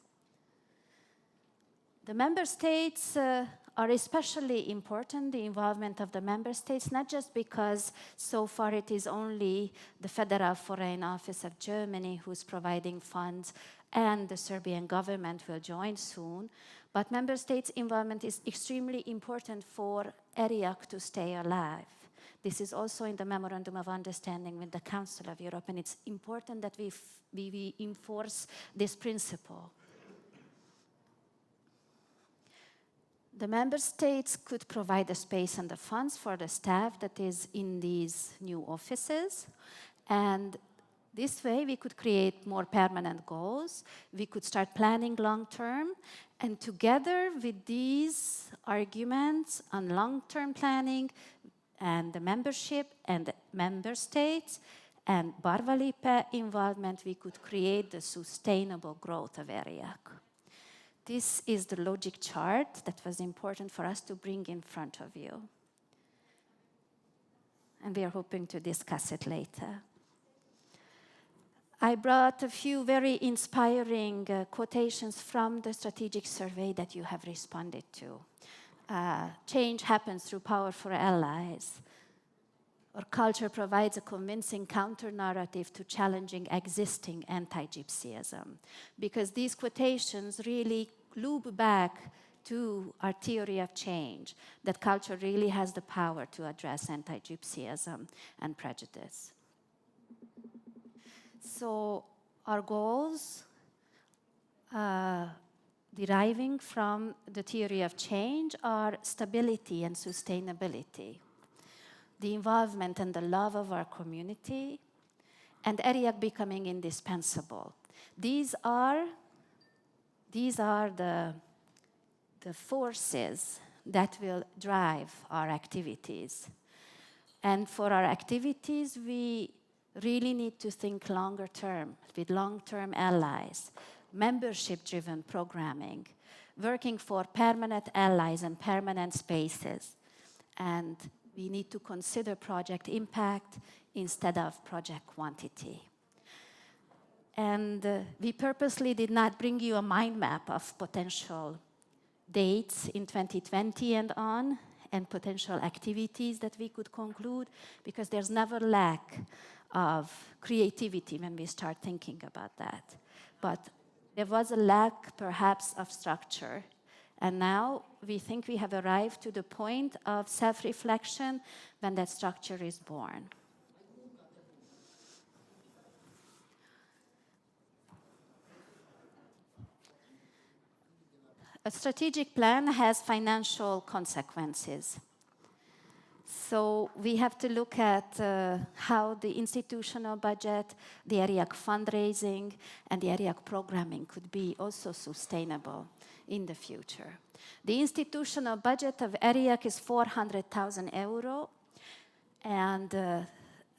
The member states are especially important, the involvement of the member states, not just because so far it is only the Federal Foreign Office of Germany who's providing funds and the Serbian government will join soon, but member states' involvement is extremely important for ERIAC to stay alive. This is also in the Memorandum of Understanding with the Council of Europe, and it's important that we enforce this principle. The member states could provide the space and the funds for the staff that is in these new offices, and this way we could create more permanent goals, we could start planning long-term, and together with these arguments on long-term planning and the membership and the member states and Barva Lipe involvement, we could create the sustainable growth of ERIAC. This is the logic chart that was important for us to bring in front of you. And we are hoping to discuss it later. I brought a few very inspiring quotations from the strategic survey that you have responded to. Change happens through powerful allies. Our culture provides a convincing counter-narrative to challenging existing anti-Gypsyism, because these quotations really loop back to our theory of change, that culture really has the power to address anti-Gypsyism and prejudice. So our goals, deriving from the theory of change, are stability and sustainability, the involvement and the love of our community, and ERIAC becoming indispensable. These are the forces that will drive our activities. And for our activities, we really need to think longer term, with long-term allies, membership-driven programming, working for permanent allies and permanent spaces. And we need to consider project impact instead of project quantity. And we purposely did not bring you a mind map of potential dates in 2020 and on, and potential activities that we could conclude, because there's never lack of creativity when we start thinking about that. But there was a lack, perhaps, of structure. And now we think we have arrived to the point of self-reflection when that structure is born. A strategic plan has financial consequences. So we have to look at how the institutional budget, the ERIAC fundraising, and the ERIAC programming could be also sustainable in the future. The institutional budget of ERIAC is 400,000 euro, and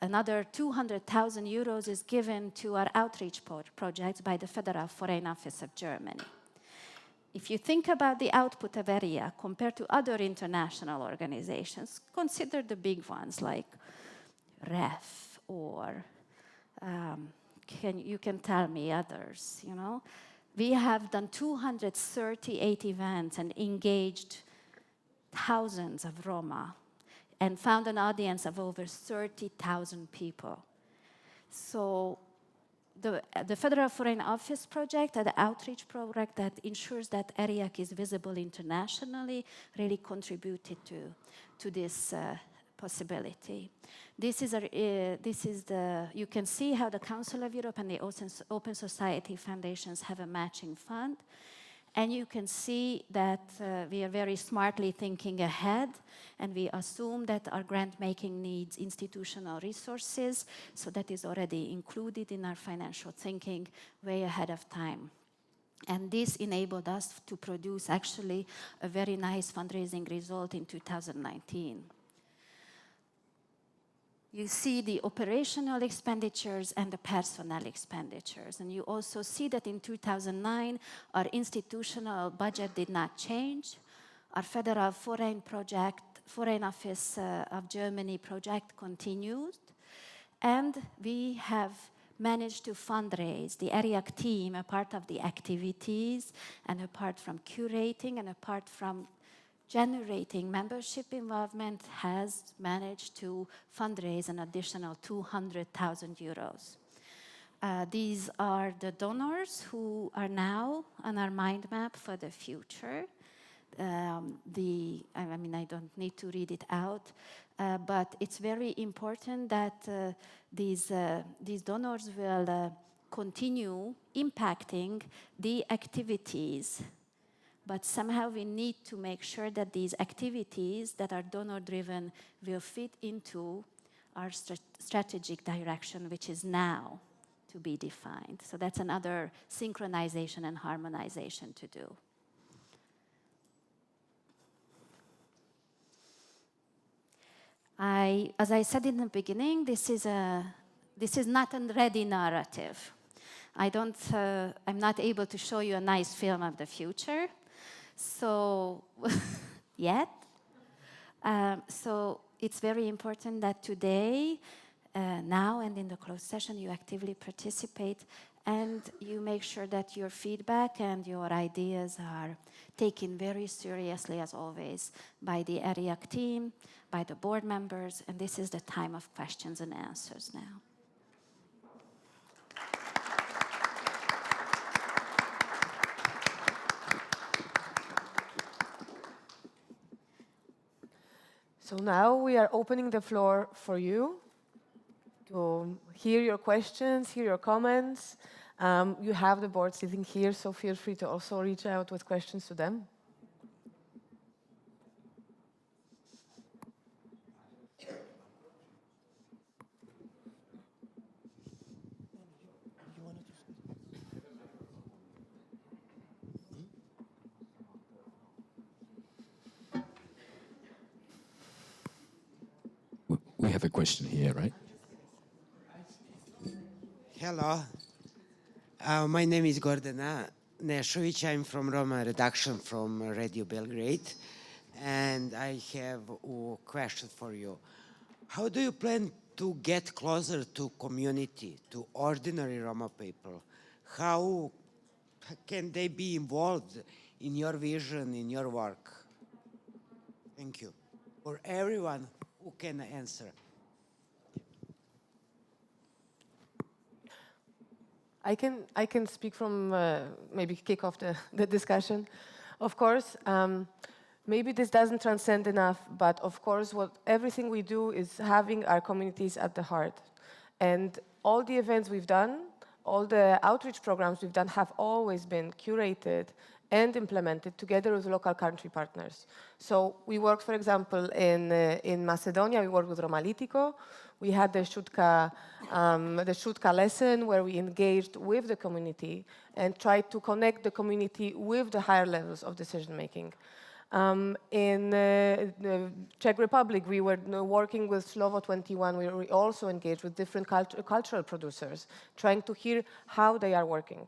another 200,000 euros is given to our outreach projects by the Federal Foreign Office of Germany. If you think about the output of ERIAC compared to other international organizations, consider the big ones like REF or you can tell me others, you know. We have done 238 events and engaged thousands of Roma and found an audience of over 30,000 people. So the Federal Foreign Office project, the outreach project that ensures that ERIAC is visible internationally, really contributed to this possibility. You can see how the Council of Europe and the Open Society Foundations have a matching fund. And you can see that we are very smartly thinking ahead, and we assume that our grant making needs institutional resources, so that is already included in our financial thinking way ahead of time. And this enabled us to produce actually a very nice fundraising result in 2019. You see the operational expenditures and the personnel expenditures. And you also see that in 2009, our institutional budget did not change. Our Federal Foreign Office of Germany project continued. And we have managed to fundraise the ERIAC team, apart of the activities, and apart from curating, and apart from generating membership involvement, has managed to fundraise an additional 200,000 euros. These are the donors who are now on our mind map for the future. I don't need to read it out, but it's very important that these donors will continue impacting the activities. But somehow we need to make sure that these activities that are donor-driven will fit into our strategic direction, which is now to be defined. So that's another synchronization and harmonization to do. As I said in the beginning, this is not a ready narrative. I'm not able to show you a nice film of the future. So, yet. So it's very important that today now and in the closed session, you actively participate and you make sure that your feedback and your ideas are taken very seriously, as always, by the ERIAC team, by the board members, and this is the time of questions and answers now. So now we are opening the floor for you to hear your questions, hear your comments. You have the board sitting here, so feel free to also reach out with questions to them. We have a question here, right? Hello. My name is Gordana Nešović. I'm from Roma Redaction from Radio Belgrade. And I have a question for you. How do you plan to get closer to community, to ordinary Roma people? How can they be involved in your vision, in your work? Thank you. For everyone who can answer. I can speak from, maybe kick off the discussion. Of course, maybe this doesn't transcend enough, but of course, everything we do is having our communities at the heart. And all the events we've done, all the outreach programs we've done have always been curated and implemented together with local country partners. So we worked, for example, in Macedonia, we worked with Roma Litico. We had the Shutka lesson where we engaged with the community and tried to connect the community with the higher levels of decision making. In the Czech Republic, we were working with Slovo 21, where we also engaged with different cultural producers, trying to hear how they are working.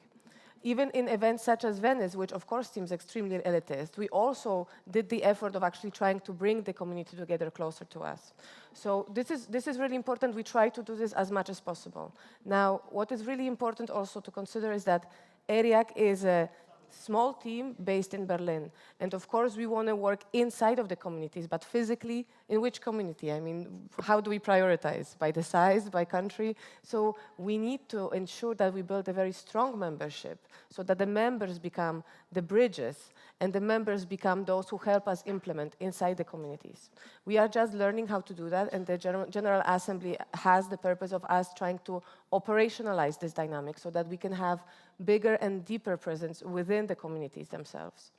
Even in events such as Venice, which of course seems extremely elitist, we also did the effort of actually trying to bring the community together closer to us. So this is really important. We try to do this as much as possible. Now, what is really important also to consider is that ERIAC is a small team based in Berlin. And of course, we want to work inside of the communities, but physically, in which community? I mean, how do we prioritize? By the size, by country? So we need to ensure that we build a very strong membership so that the members become the bridges and the members become those who help us implement inside the communities. We are just learning how to do that, and the General Assembly has the purpose of us trying to operationalize this dynamic so that we can have bigger and deeper presence within the communities themselves.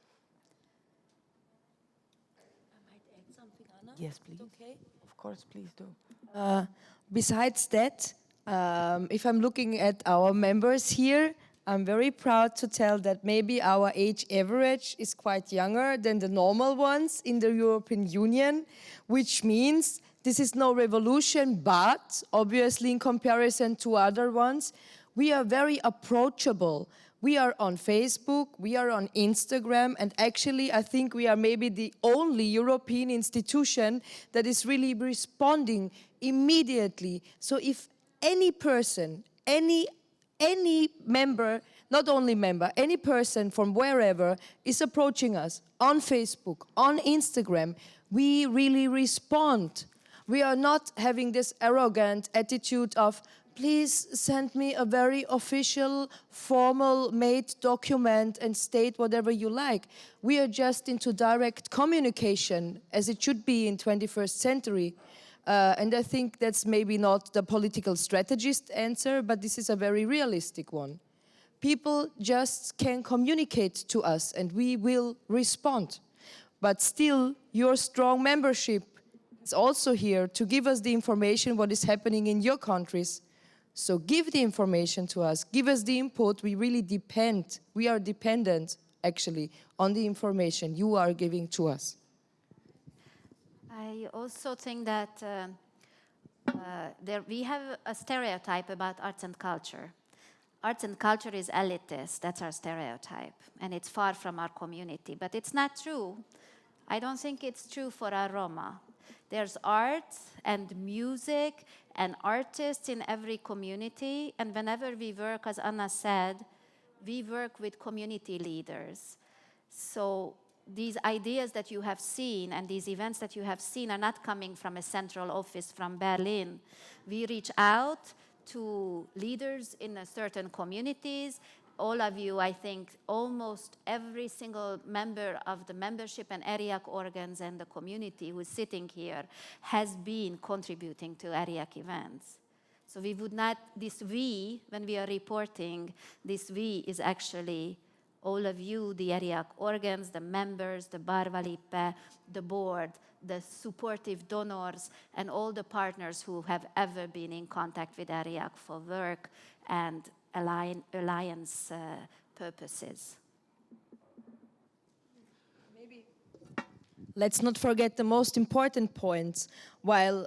I might add something, Anna? Yes, please. Okay. Of course, please do. Besides that, if I'm looking at our members here, I'm very proud to tell that maybe our age average is quite younger than the normal ones in the European Union, which means this is no revolution, but obviously in comparison to other ones, we are very approachable. We are on Facebook, we are on Instagram, and actually I think we are maybe the only European institution that is really responding immediately. So if any person, any member, not only member, any person from wherever is approaching us on Facebook, on Instagram, we really respond. We are not having this arrogant attitude of, please send me a very official, formal made document and state whatever you like. We are just into direct communication, as it should be in 21st century. And I think that's maybe not the political strategist answer, but this is a very realistic one. People just can communicate to us and we will respond. But still, your strong membership is also here to give us the information what is happening in your countries. So give the information to us, give us the input. We really depend, we are dependent actually on the information you are giving to us. I also think that we have a stereotype about arts and culture. Arts and culture is elitist, that's our stereotype, and it's far from our community. But it's not true. I don't think it's true for our Roma. There's art and music and artists in every community. And whenever we work, as Anna said, we work with community leaders. So these ideas that you have seen and these events that you have seen are not coming from a central office from Berlin. We reach out to leaders in certain communities. All of you, I think, almost every single member of the membership and ERIAC organs and the community who is sitting here has been contributing to ERIAC events. So we would not, this we, when we are reporting, this we is actually all of you, the ERIAC organs, the members, the Barvalippe, the board, the supportive donors, and all the partners who have ever been in contact with ERIAC for work and alliance purposes. Let's not forget the most important points. While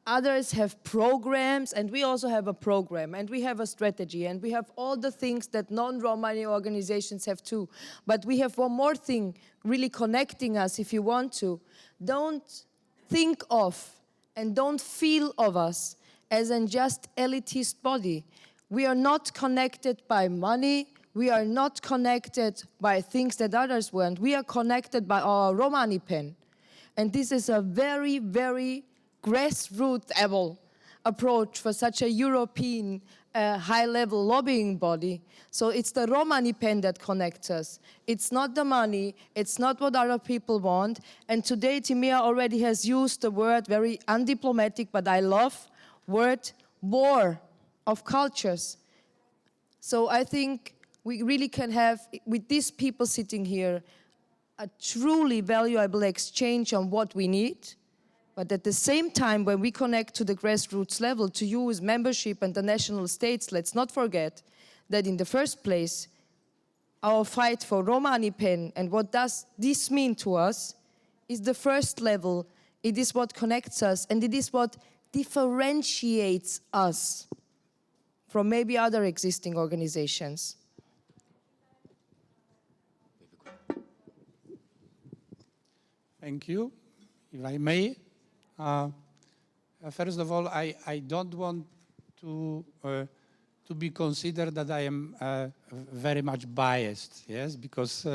others have programs, and we also have a program, and we have a strategy, and we have all the things that non-Romani organizations have too. But we have one more thing really connecting us, if you want to. Don't think of and don't feel of us as a just elitist body. We are not connected by money. We are not connected by things that others want. We are connected by our Romani pen. And this is a very, very grassroots-able approach for such a European high-level lobbying body. So it's the Romani pen that connects us. It's not the money. It's not what other people want. And today, Timea already has used the word, very undiplomatic, but I love, word war of cultures. So I think we really can have, with these people sitting here, a truly valuable exchange on what we need. But at the same time, when we connect to the grassroots level, to you as membership and the national states, let's not forget that in the first place, our fight for Romani pen and what does this mean to us is the first level. It is what connects us, and it is what differentiates us from maybe other existing organizations. Thank you. If I may, first of all, I don't want to be considered that I am very much biased, yes, because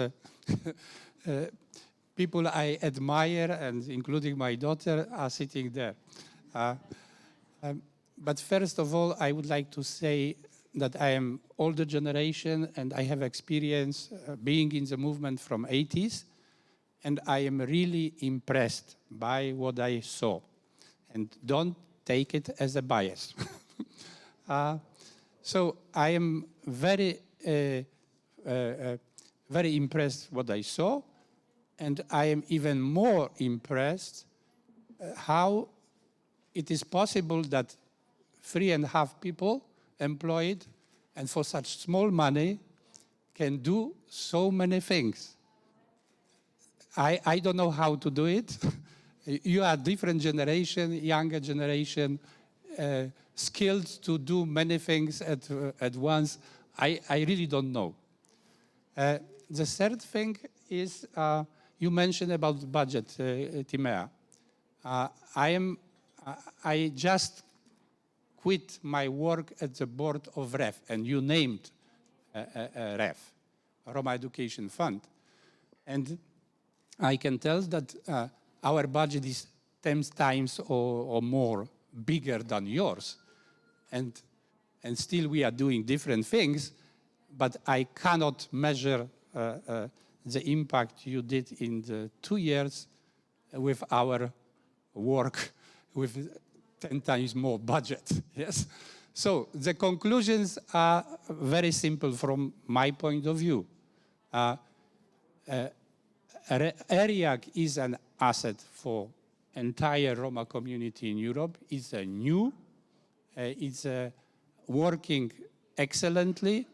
people I admire, and including my daughter, are sitting there. But first of all, I would like to say that I am older generation and I have experience being in the movement from 80s, and I am really impressed by what I saw. And don't take it as a bias. So I am very, very impressed what I saw, and I am even more impressed how it is possible that 3.5 people employed and for such small money can do so many things. I don't know how to do it. You are different generation, younger generation, skilled to do many things at once. I really don't know. The third thing is you mentioned about budget, Timea. I just quit my work at the board of REF, and you named REF, Roma Education Fund. And I can tell that our budget is 10 times or more bigger than yours. And still we are doing different things, but I cannot measure the impact you did in the 2 years with our work with 10 times more budget, yes? So the conclusions are very simple from my point of view. ERIAC is an asset for entire Roma community in Europe. It's new, it's working excellently.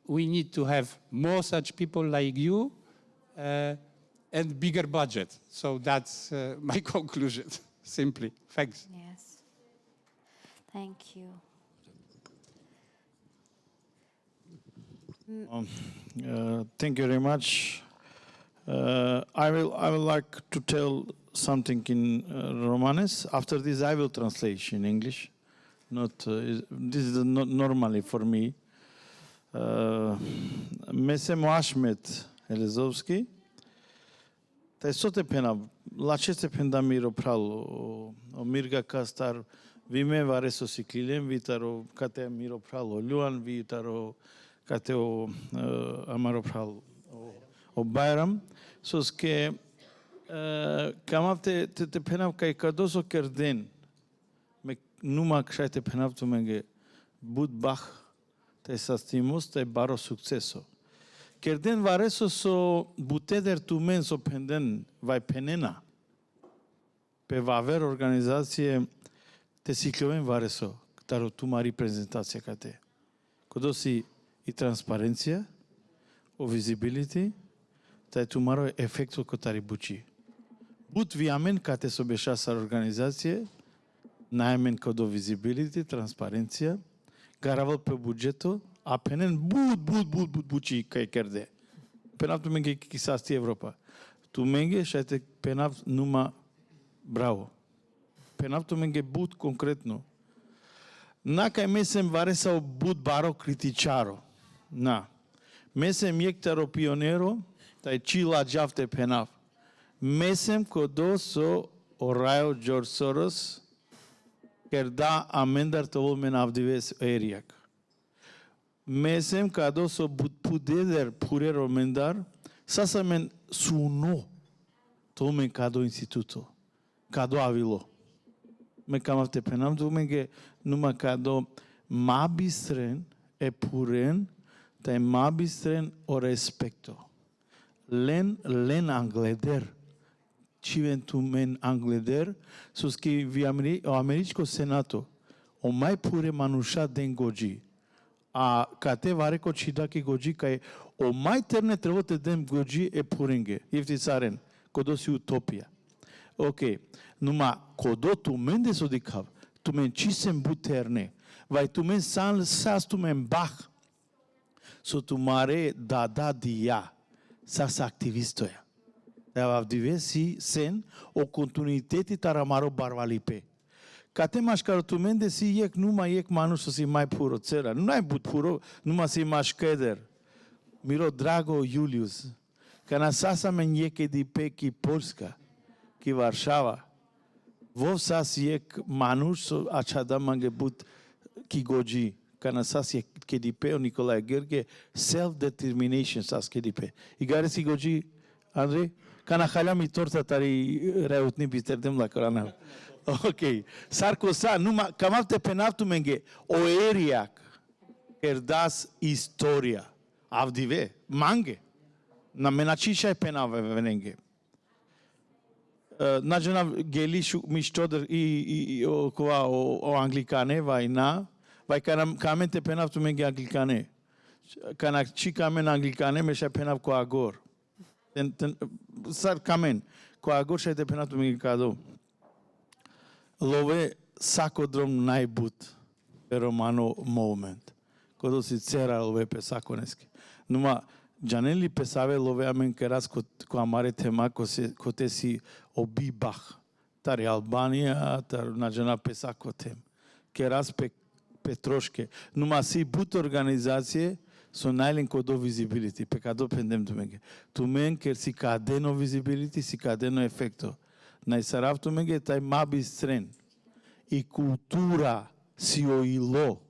We need to have more such people like you and bigger budget. So that's my conclusion, simply. Thanks. Yes. Thank you. Thank you very much. I will like to tell something in Romanes. After this, I will translate in English. This is not normally for me. Mesemo Ashmet Elizovski. Tajsa pena, la ce penda miro pralo, o mirga kastar vime vareso siklilem vitaro kate miro pralo, luan vitaro kate o amaro pralo o Bayram, sos que cam te penav kai kadoso kerden me numa kshate penav tu menge bud bach te sastimos te baro successo. Kerden vareso so buteder tu men so penden vai penena pe va aver organizație te cicloven vareso taro tu mari prezentația cate. Codosi i transparenția, o visibility, tai tu maro efectul cotari buci. But viamen cate so beșa organizație, naimen codo visibility, transparenția, garavel pe bugetul, apenen bud buci kai kerde. Penav tu menge kisasti Europa. Tu menge shaite penav numa bravo. Penav tu menge bud concretno. Na kai mesem vare sau bud baro criticaro. Na. Mesem iektaro pionero, tai chila javte penav. Mesem kodo so oraio George Soros kerda amendar tol men avdives ERIAC. Mesem kado so pudeder pure romendar sasa men suno to men kado instituto kado avilo me kamavte penam do menge numa kado mabistren e puren te mabistren o respecto len angleder civentu men angleder sus ki vi americo senato o mai pure manusha dengoji a cate vare co cida ki goji kai o mai terne trevote dem goji e puringe ifti saren kodosi utopia ok numa kodo tu mende so dikav tu men cisem buterne vai tu men sas tu men bach so tu mare da dia sas activistoia da divesi sen o continuiteti taramaro barvalipe Cate mașcară tu mende si iec numai iec manus si mai puro țera. Nu ai but puro, numai si mașcăder. Miro drago Julius. Că na sasa men iec di pe ki Polska, ki Varșava. Vov sas iec manus aceada mange but ki goji. Că na sas iec ke di pe Nicolae Gheorghe self-determination sas ke di pe. Igare si goji, Andrei? Că na halea mi torta tari reutni biterdem la coranel. Ok. Sarkosa, numa, camavte penavtu menge, o ERIAC, erdas istoria. Avdive, mange. Na menacișa penave venenge. Najena gelishu miștoder o anglicane, vai na, vai camente penavtu menge anglicane. Cana ci camen anglicane, meșa penav cu agor. Sar camen, cu agor și-ai te penavtu menge cadou. Love sacodrom naibut pe romano moment. Codo si țera love pe saconeschi. Numai Gianelli pesave love amen keras cu amare tema cote si obibach. Tare Albania, tar najena pe sacotem. Keras pe petroșke. Numai si but organizație so nailen codo visibility. Pe cado pendem tu menge. Tu men ker si cadeno visibility, si cadeno efecto. Nai sarav tu menge tai mabistren i cultura si o ilo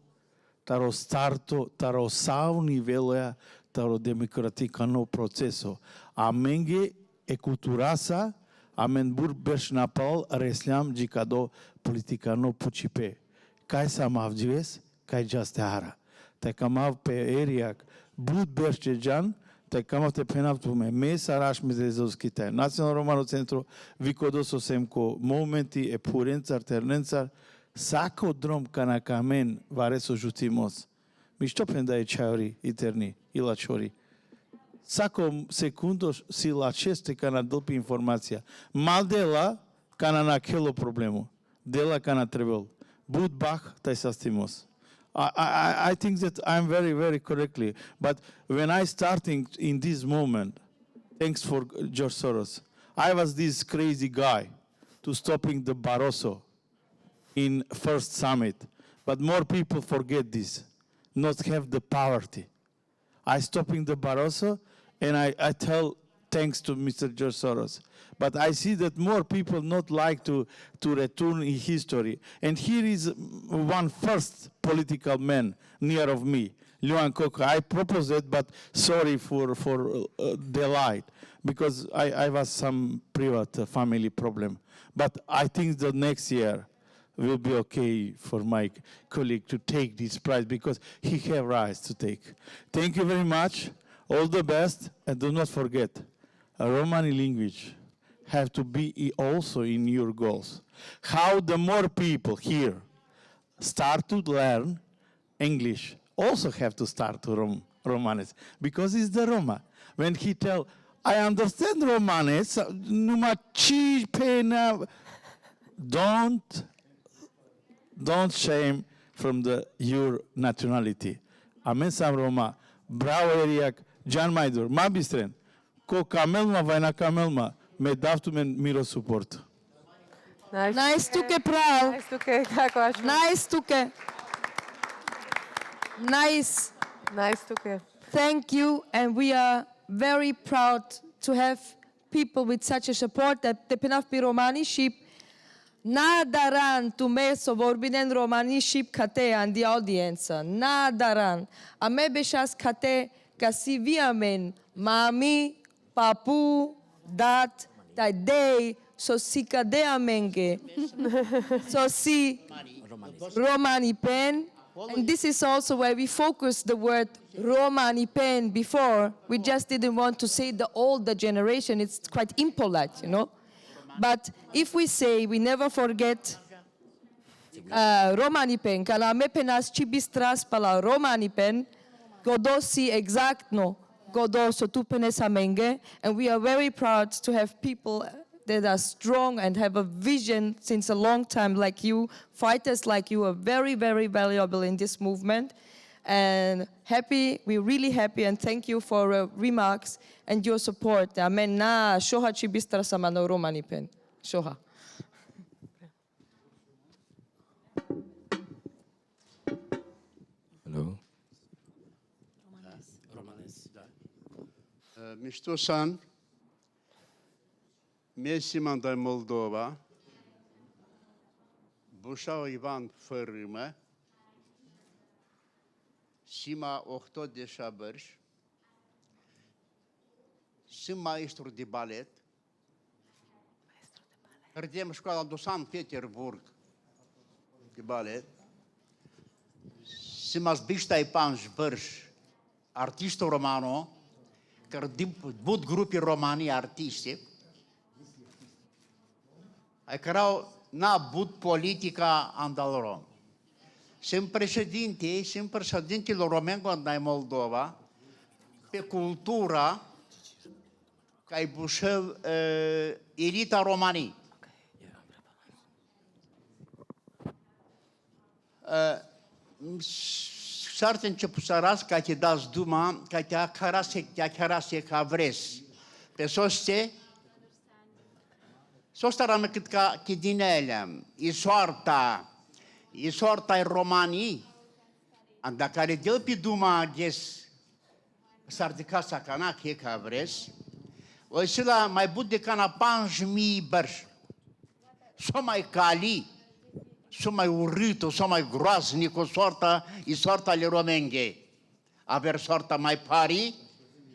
taro starto taro sau niveloja taro demokratikano proceso a menge e culturasa a men bur besh napal reslam jikado politikano pucipe kai samavdives kai jasteara te kamav pe ERIAC bud besh jan te kamav te penav tu me sarash mezezovski te Nacional Romano Centro vicodoso semco momenti e purența alternența saco drom canakamen vareso jutimos mișto penda e chauri eterni ilaciori saco secundos si la ceste cana dopi informația mal de la cana naquelo problemo de la cana trebel bud bach tai sastimos I think that I'm very, very correctly. But when I starting in this moment, thanks for George Soros, I was this crazy guy to stopping the Barroso in first summit. But more people forget this, not have the poverty. I stopping the Barroso, and I tell thanks to Mr. George Soros. But I see that more people not like to return in history. And here is one first political man near of me, Luan Coca. I proposed it, but sorry for delight, because I was some private family problem. But I think the next year will be okay for my colleague to take this prize, because he have rights to take. Thank you very much. All the best, and do not forget, a Romani language have to be also in your goals. How the more people here start to learn English, also have to start to Romanes, because it's the Roma. When he tell, I understand Romanes, numai ci pena, don't shame from your nationality. Amen sam Roma, bravo ERIAC, Jan Maidur, ma bistren, ko kamelma, vajna kamelma, me daftu men miro support. Nice tuke, prav. Nice tuke, kako aš. Nice tuke. Nice. Nice tuke. Thank you, and we are very proud to have people with such a support that the Penafpi Romaniship Nadaran to meso vorbinen Romaniship kate and the audience. Nadaran. A me beshas kate kasi viamen mami papu dat day so sika de amenge. So si Romani pen. And this is also where we focus the word Romani pen before. We just didn't want to say the older generation. It's quite impolite, you know. But if we say we never forget Romani pen, cala me penas cibistras pala Romani pen, godosi exactno, godoso tu penes amenge, and we are very proud to have people that are strong and have a vision since a long time like you. Fighters like you are very, very valuable in this movement. And happy, we're really happy, and thank you for remarks and your support. Amen. Na shoha cibistra samano Romani pen. Shoha. Hello. Mr. San, Mesiman de Moldova, Bushau Ivan Fărâmă, Sima Ochto de Șabărș, sunt maestru de balet, Ardem școala de San Petersburg de balet, sunt azbiștai panș bărș, artistul romano, care bud grupii romani artiști, ai care n-a bud politica andal rom. Sunt președintele Romengo în Moldova, pe cultura, ca ai bușel elita romanii. S-ar început să ras ca te dați duma, ca te acarase ca vresi. Pe soste, sostaram cât ca chidinele, e soarta e romanii, anda care de pe duma ghes s-ar de casa cana ca vresi, o să la mai bud de cana 5.000 bărși. S-o mai cali, s-o mai urât, s-o mai groaznic, e soarta ale romenghe. Aver soarta mai pari,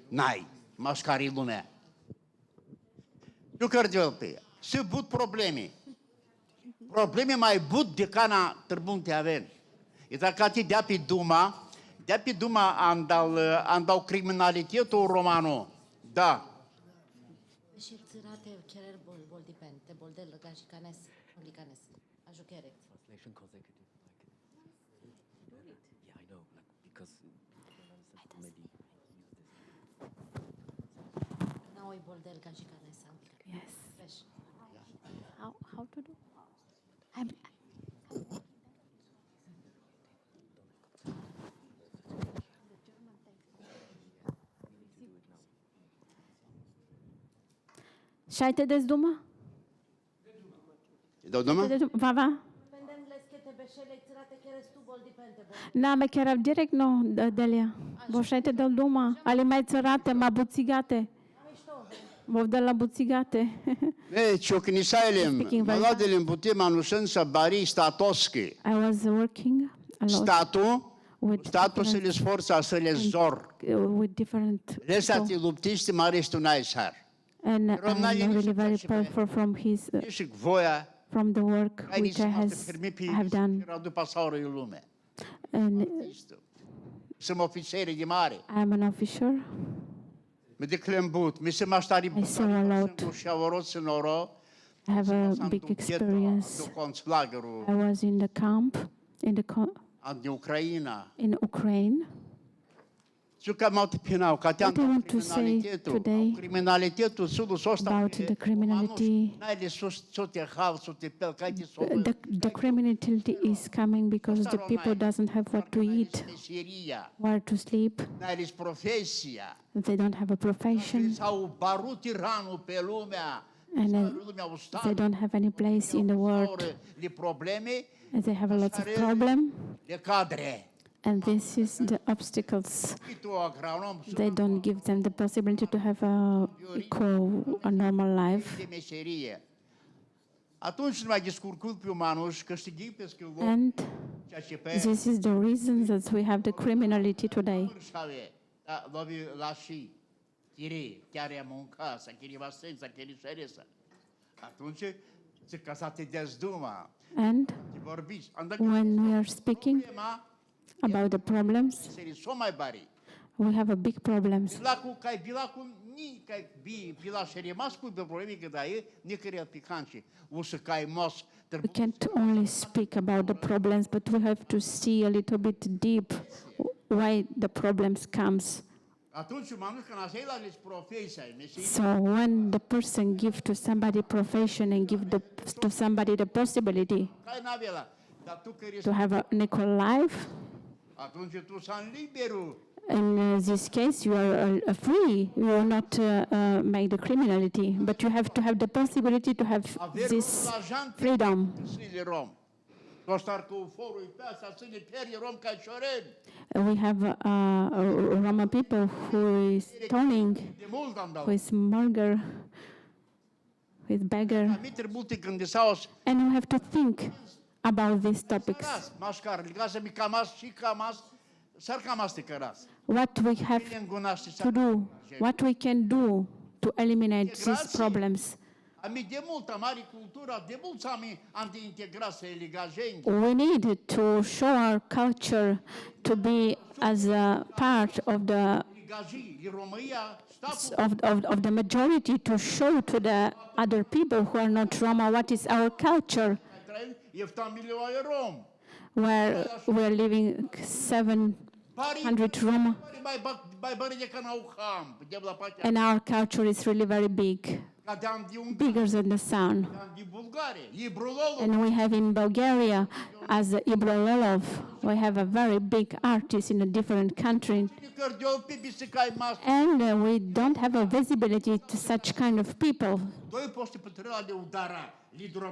n-ai, mascari lumea. Eu cred pe se bud probleme. Probleme mai bud de cana târbunte avem. E dacă te dea pe Duma andau criminalitetul romano. Da. Și țărate cerer bol dipende, bol de lăga și canes, canes. Ajuchere. Translation consecutive. Do it. Yeah, I know. Because maybe use this. Now bol de lăga și canes. Yes. Fresh. How to do? Šajte des duma? Dodoma? Vava? Na, me chiar direct no, Delia. Vo šajte del duma, ali mai țărate, ma buțigate. Vo de la buțigate. Çok nisaylem. Speaking very Maladelim putem anusânsa bari statoski. I was working a lot Statul se le sforța să le zor. with different Lesa people. ti luptisti marestu naishar. And I'm really very thankful from his, Nishik voia. from the work which I have done. Radu pasaură în lume. And Sunt ofițeri de mare. I'm an officer. Mi declem but. Mi se maștari I saw a lot. și avorot în oro. I have a big experience. I was in the camp De Ucraina. in Ukraine. What I want to say today about the criminality, the criminality is coming because the people doesn't have what to eat, where to sleep. They don't have a profession, and they don't have any place in the world. They have a lot of problems. And this is the obstacles. They don't give them the possibility to have a normal life. And this is the reason that we have the criminality today. And when we are speaking about the problems, we have a big problems. We can't only speak about the problems, but we have to see a little bit deep why the problems comes. So when the person gives to somebody profession and give to somebody the possibility to have an equal life, in this case, you are free. You will not make the criminality, but you have to have the possibility to have this freedom. We have Roma people who is stoning, who is murder, who is beggar, and we have to think about these topics. What we have to do, what we can do to eliminate these problems. We need to show our culture to be as a part of the majority, to show to the other people who are not Roma what is our culture. Where we're living 700 Roma, and our culture is really very big, bigger than the sun. And we have in Bulgaria, as Ibrololov, we have a very big artist in a different country. And we don't have a visibility to such kind of people.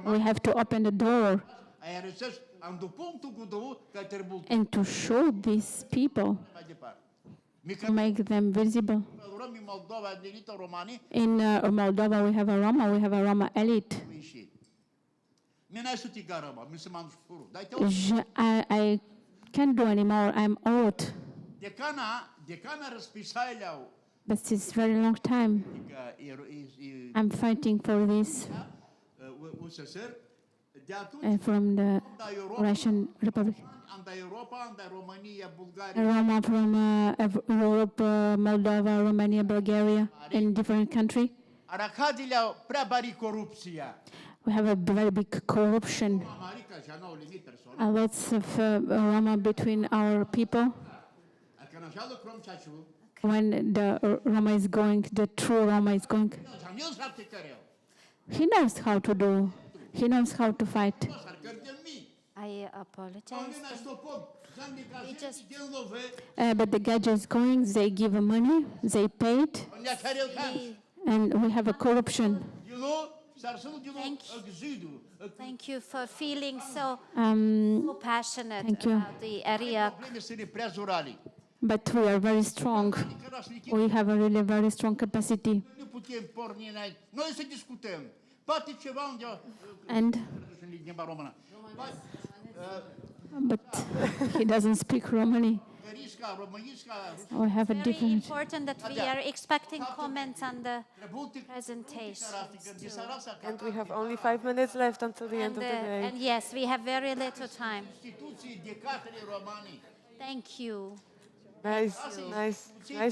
We have to open the door and to show these people, to make them visible. In Moldova, we have a Roma elite. I can't do anymore, I'm old. But it's a very long time. I'm fighting for this. From the Russian Republic. Roma from Europe, Moldova, Romania, Bulgaria, in different countries. We have a very big corruption. Lots of Roma between our people. When the Roma is going, the true Roma is going, he knows how to do. He knows how to fight. I apologize. But the gadget is going, they give money, they paid, and we have a corruption. Thank you for feeling so passionate Thank you. about the ERIAC. But we are very strong. We have a really very strong capacity. And but he doesn't speak Romani. We have a Very different. important that we are expecting comments on the presentations. And we have only 5 minutes left until the end of the day. And yes, we have very little time. Thank you. Nice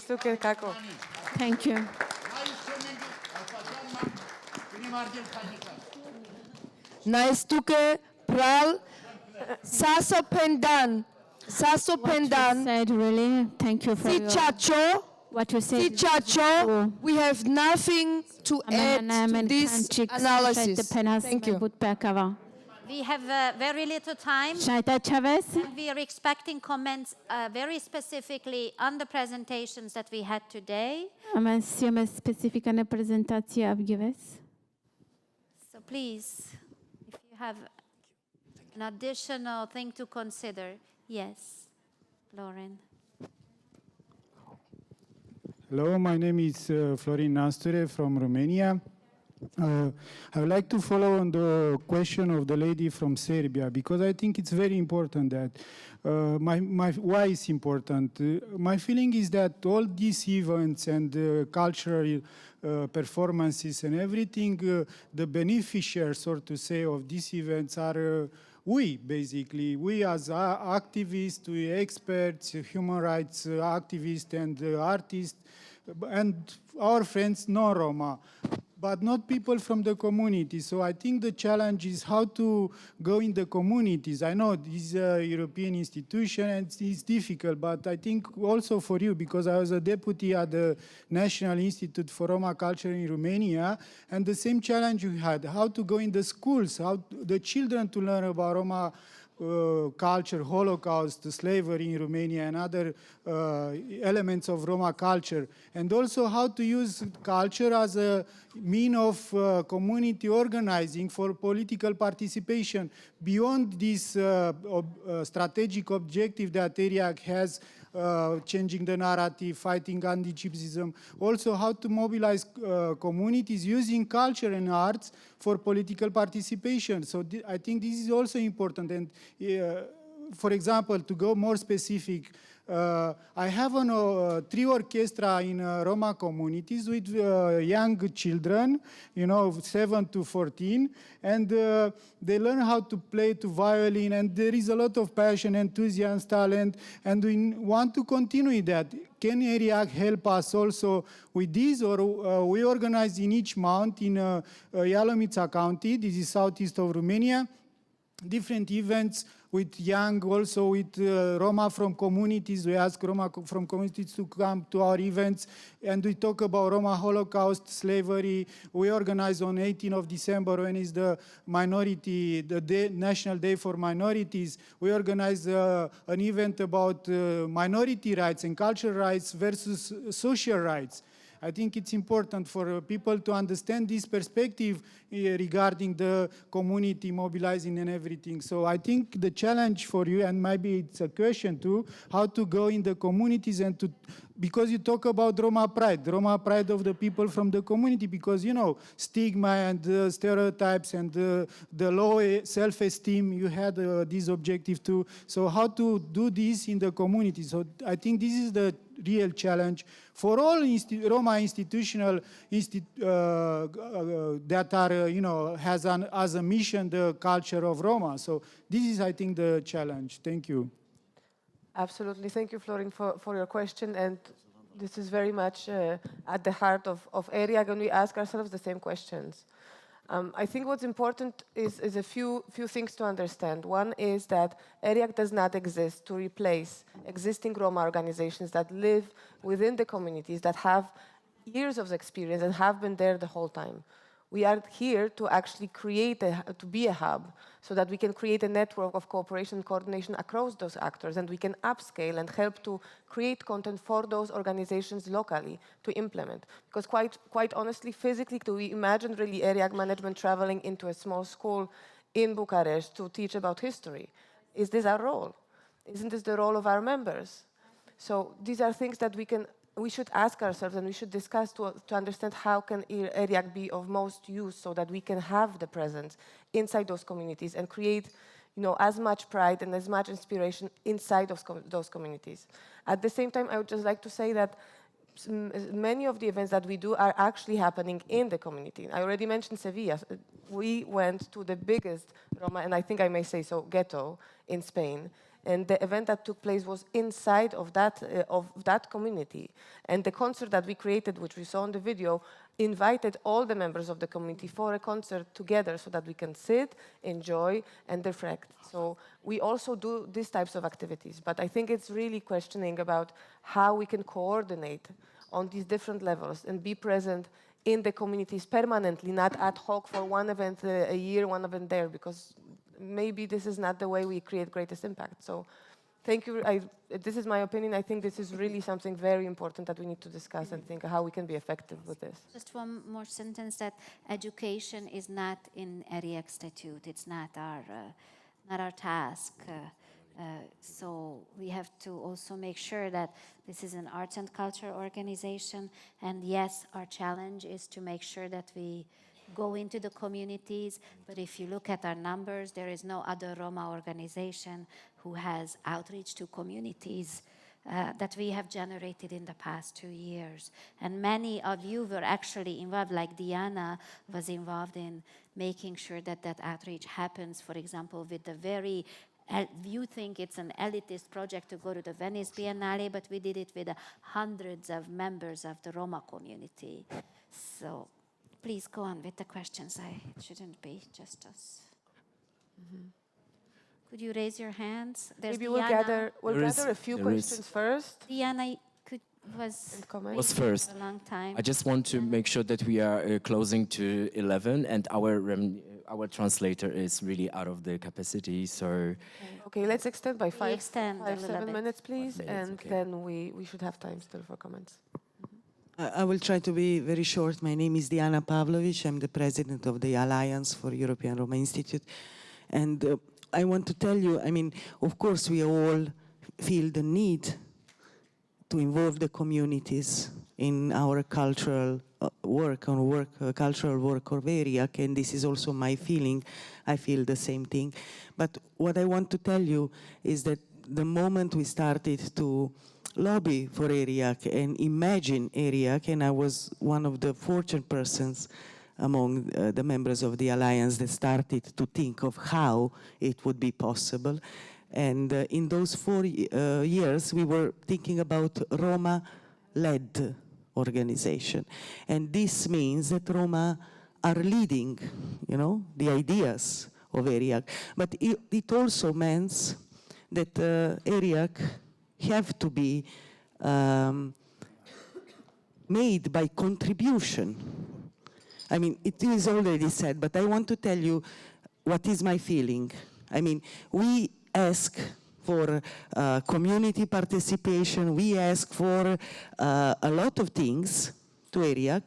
to get Kako. Thank you. Nice tuke pral saso pendan. Saso pendan. Said really. Thank you for Si your, chacho. what you said. Si chacho. We have nothing to add to this analysis. Thank you. We have very little time. And we are expecting comments very specifically on the presentations that we had today. Mențiune specifică în prezentația Avgives. So please, if you have an additional thing to consider, yes, Lauren. Hello, my name is Florin Nasture from Romania. I would like to follow on the question of the lady from Serbia, because I think it's very important that, why it's important. My feeling is that all these events and cultural performances and everything, the beneficiaries, so to say, of these events are we, basically. We as activists, we experts, human rights activists and artists, and our friends non-Roma, but not people from the community. So I think the challenge is how to go in the communities. I know this is a European institution and it's difficult, but I think also for you, because I was a deputy at the National Institute for Roma Culture in Romania, and the same challenge you had, how to go in the schools, how the children to learn about Roma culture, Holocaust, slavery in Romania, and other elements of Roma culture, and also how to use culture as a mean of community organizing for political participation beyond this strategic objective that ERIAC has, changing the narrative, fighting anti-Gypsyism, also how to mobilize communities using culture and arts for political participation. So I think this is also important. And for example, to go more specific, I have 3 orchestra in Roma communities with young children, 7 to 14, and they learn how to play to violin, and there is a lot of passion, enthusiasm, talent, and we want to continue that. Can ERIAC help us also with this, or we organize in each month in Ialomița County, this is southeast of Romania, different events with young, also with Roma from communities. We ask Roma from communities to come to our events, and we talk about Roma Holocaust, slavery. We organize on 18th of December, when is the minority, the day, National Day for Minorities. We organize an event about minority rights and cultural rights versus social rights. I think it's important for people to understand this perspective regarding the community mobilizing and everything. So I think the challenge for you, and maybe it's a question too, how to go in the communities and to, because you talk about Roma pride of the people from the community, because, stigma and stereotypes and the low self-esteem, you had this objective too. So how to do this in the community? So I think this is the real challenge for all Roma institutional that are, has as a mission the culture of Roma. So this is, I think, the challenge. Thank you. Absolutely. Thank you, Florin, for your question. And this is very much at the heart of ERIAC, and we ask ourselves the same questions. I think what's important is a few things to understand. One is that ERIAC does not exist to replace existing Roma organizations that live within the communities, that have years of experience and have been there the whole time. We are here to actually to be a hub, so that we can create a network of cooperation and coordination across those actors, and we can upscale and help to create content for those organizations locally to implement. Because quite honestly, physically, do we imagine really ERIAC management traveling into a small school in Bucharest to teach about history? Is this our role? Isn't this the role of our members? So these are things that we should ask ourselves, and we should discuss to understand how can ERIAC be of most use, so that we can have the presence inside those communities and create, as much pride and as much inspiration inside of those communities. At the same time, I would just like to say that many of the events that we do are actually happening in the community. I already mentioned Sevilla. We went to the biggest Roma, and I think I may say so, ghetto in Spain. And the event that took place was inside of that community. And the concert that we created, which we saw in the video, invited all the members of the community for a concert together, so that we can sit, enjoy, and reflect. So we also do these types of activities. But I think it's really questioning about how we can coordinate on these different levels and be present in the communities permanently, not ad hoc for one event a year, one event there, because maybe this is not the way we create greatest impact. So thank you. This is my opinion. I think this is really something very important that we need to discuss and think how we can be effective with this. Just one more sentence, that education is not in ERIAC statute. It's not our task. So we have to also make sure that this is an arts and culture organization. And yes, our challenge is to make sure that we go into the communities, but if you look at our numbers, there is no other Roma organization who has outreach to communities that we have generated in the past 2 years. And many of you were actually involved, like Diana was involved in making sure that that outreach happens, for example, with the very you think it's an elitist project to go to the Venice Biennale, but we did it with hundreds of members of the Roma community. So please go on with the questions. It shouldn't be just us. Could you raise your hands? Maybe we'll gather a few questions first. Diana was first. for a long time. I just want to make sure that we are closing to 11, and our translator is really out of the capacity. So okay, let's extend by 7 bit. minutes, please, and then we should have time still for comments. I will try to be very short. My name is Diana Pavlovic. I'm the president of the Alliance for European Roma Institute. And I want to tell you, of course, we all feel the need to involve the communities in our cultural cultural work of ERIAC, and this is also my feeling. I feel the same thing. But what I want to tell you is that the moment we started to lobby for ERIAC and imagine ERIAC, and I was one of the fortunate persons among the members of the Alliance that started to think of how it would be possible. And in those 4 years, we were thinking about Roma-led organization. And this means that Roma are leading, the ideas of ERIAC. But it also means that ERIAC have to be made by contribution. It is already said, but I want to tell you what is my feeling. We ask for community participation, we ask for a lot of things to ERIAC,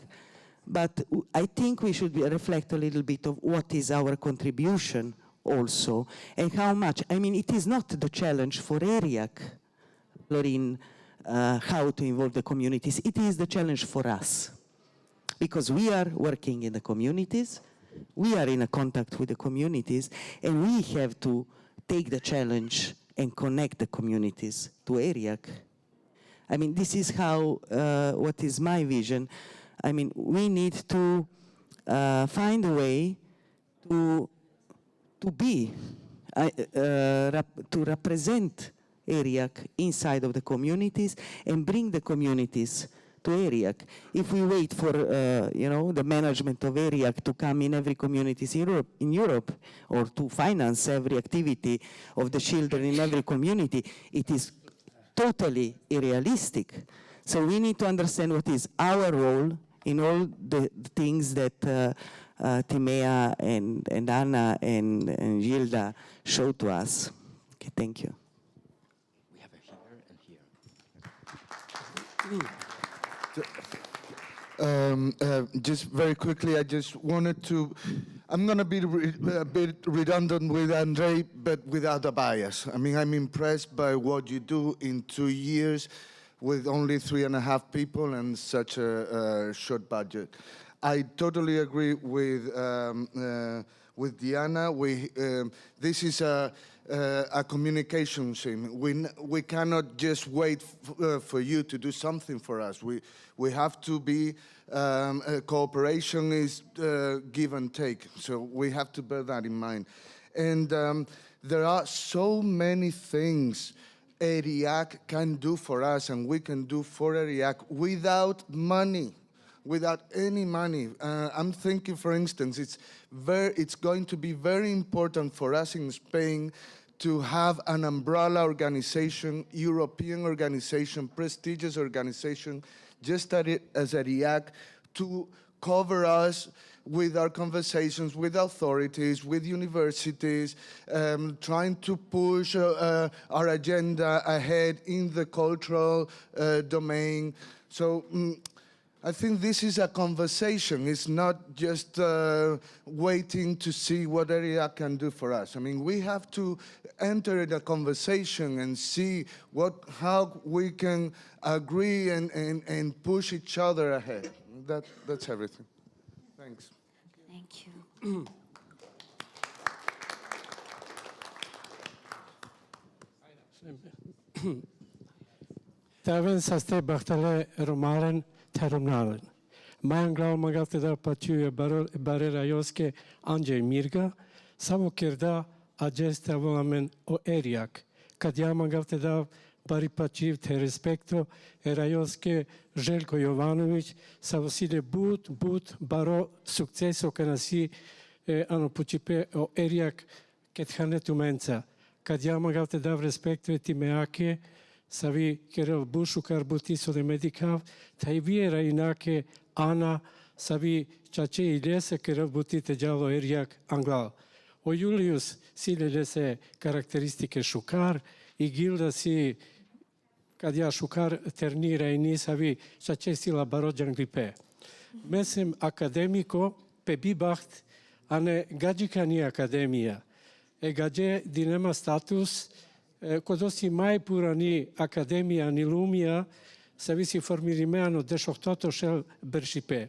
but I think we should reflect a little bit of what is our contribution also, and how much. It is not the challenge for ERIAC, Lorin, how to involve the communities. It is the challenge for us, because we are working in the communities, we are in a contact with the communities, and we have to take the challenge and connect the communities to ERIAC. This is how, what is my vision. We need to find a way to be, to represent ERIAC inside of the communities and bring the communities to ERIAC. If we wait for the management of ERIAC to come in every community in Europe, or to finance every activity of the children in every community, it is totally unrealistic. So we need to understand what is our role in all the things that Timea and Anna and Gilda showed to us. Okay, thank you. We have a here and here. Just very quickly, I just wanted to, I'm going to be a bit redundant with Andrei, but without a bias. I mean, I'm impressed by what you do in 2 years with only 3.5 people and such a short budget. I totally agree with Diana. This is a communication thing. We cannot just wait for you to do something for us. We have to be, cooperation is give and take. So we have to bear that in mind. And there are so many things ERIAC can do for us and we can do for ERIAC without money. Without any money. I'm thinking, for instance, it's going to be very important for us in Spain to have an umbrella organization, European organization, prestigious organization, just as ERIAC, to cover us with our conversations with authorities, with universities, trying to push our agenda ahead in the cultural domain. So I think this is a conversation. It's not just waiting to see what ERIAC can do for us. I mean, we have to enter in a conversation and see how we can agree and push each other ahead. That's everything. Thanks. Thank you. Taven saste bachtale romaren terumnalen. Majan glav magalte da paciuje barera joske Andrzej Mirga, samo kirda agesta volamen o ERIAC. Kad ja magalte da bari paciv te respekto era joske Željko Jovanović, sa vosile but baro sukceso kana si ano pucipe o ERIAC ket hanetu menca. Kad ja magalte da respekto etimeake, savi kerel bushu karbutiso de medicav, tai viera inake Ana, savi chace ilese kerel butite giallo ERIAC anglal. O Julius si lese karakteristike šukar i Gilda si kad ja šukar ternira i ni savi chace sila barođan gripe. Mesem akademiko pe bibacht ane gađika ni akademija. E gađe dinema status kodosi mai purani akademia ni lumia sa visi formirimeano dešohtoto šel beršipe.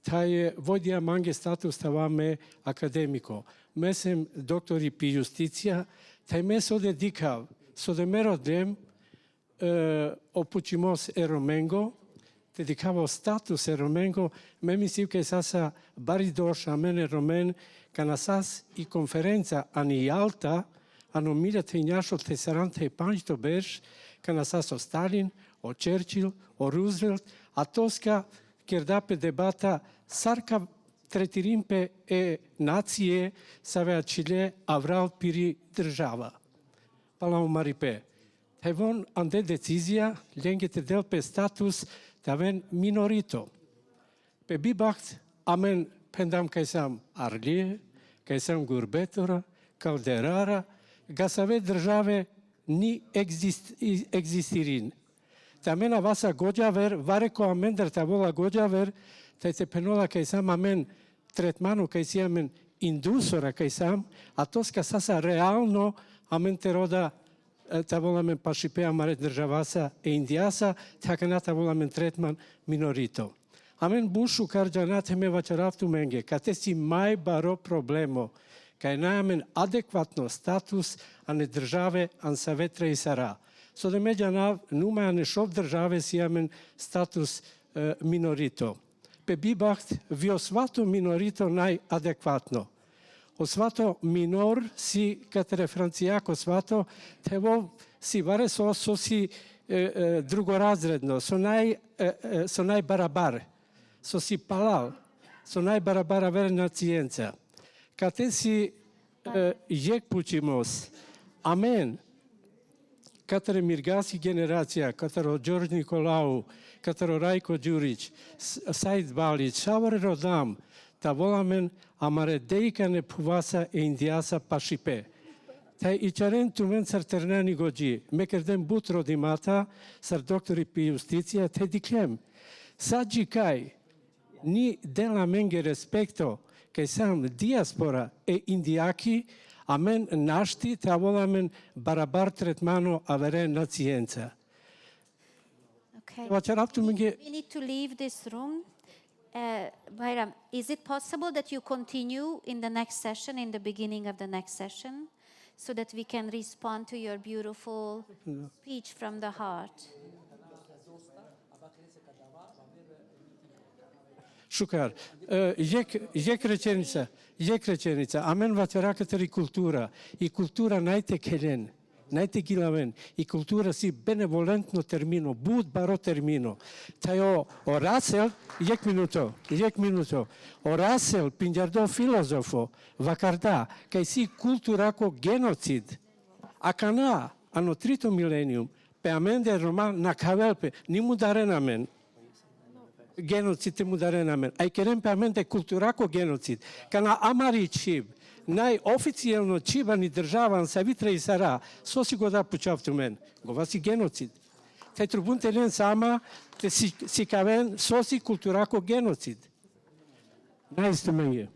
Taj vodja mange status tavame akademiko. Mesem doktori pi justicija, taj mes ode dikav, sode merodem opućimos eromengo, te dikavo status eromengo, me mislim ke sasa bari doša mene romen, kanasas i konferenca ani alta, ano miljate injašo te 45 berš, kanasas o Stalin, o Churchill, o Roosevelt, a toska kjer dape debata sarka tretirimpe nacije savea Čile avral piri država. Palau maripe. Tevon ande decizija, ljengete del pe status taven minorito. Pe bibacht amen pendam kaj sam Arlije, kaj sam Gurbetora, Kalderara, ga save države ni existirin. Tamena vasa gođaver, vareko amen dar tavola gođaver, taj te penola kaj sam amen tretmanu kaj si amen indusora kaj sam, a toska sasa realno amen te roda tavola men pašipea mare državasa e indiasa, taka na tavola men tretman minorito. Amen bušu karđanate me vačaraftu menge, kate si maj baro problemo, kaj na amen adekvatno status ane države an sa vetre i sara. So de međa nume ane šov države si amen status minorito. Pe bibacht vi osvato minorito najadekvatno. Osvato minor si katere francijako svato, tevo si vare so si drugorazredno, so najbarabar, so si palal, so najbarabara verna cijenca. Kate si jek pućimos, amen, katero mirgasi generacija, katero Đorđ Nikolau, katero Rajko Đurić, Said Balić, Šavore Rodam, ta volamen amare deica ne puvasa e indiasa pashipe. Ta i charen tumen sar ternani goji, me kerdem butro di mata, sar doktori pi justicia, te diklem. Saggi kai, ni della menge respecto, che sam diaspora e indiaki, amen nashti, ta volamen barabar tretmano avere nazienza. Okay. We We need to leave this room. Bayram, is it possible that you continue in the next session, in the beginning of the next session, so that we can respond to your beautiful speech from the heart? Shukar, je rečenica, amen vatera kateri kultura, i kultura najte kelen, najte gilaven, i kultura si benevolentno termino, bud baro termino. Tajo orasel, jek minuto, orasel pinjardo filozofo, vakarda, kaj si kulturako genocid, akana, ano trito milenium, pe amende roman nakavelpe, nimu daren amen. Genocid mu daren amen. Ai kerem pe amende kulturako genocid. Kana amari čib, najoficijalno čibani državan sa vitre i sara, sosi goda pučavtu men. Govasi genocid. Taj trubun telen sama, te si kaven sosi kulturako genocid. Nice to meet you.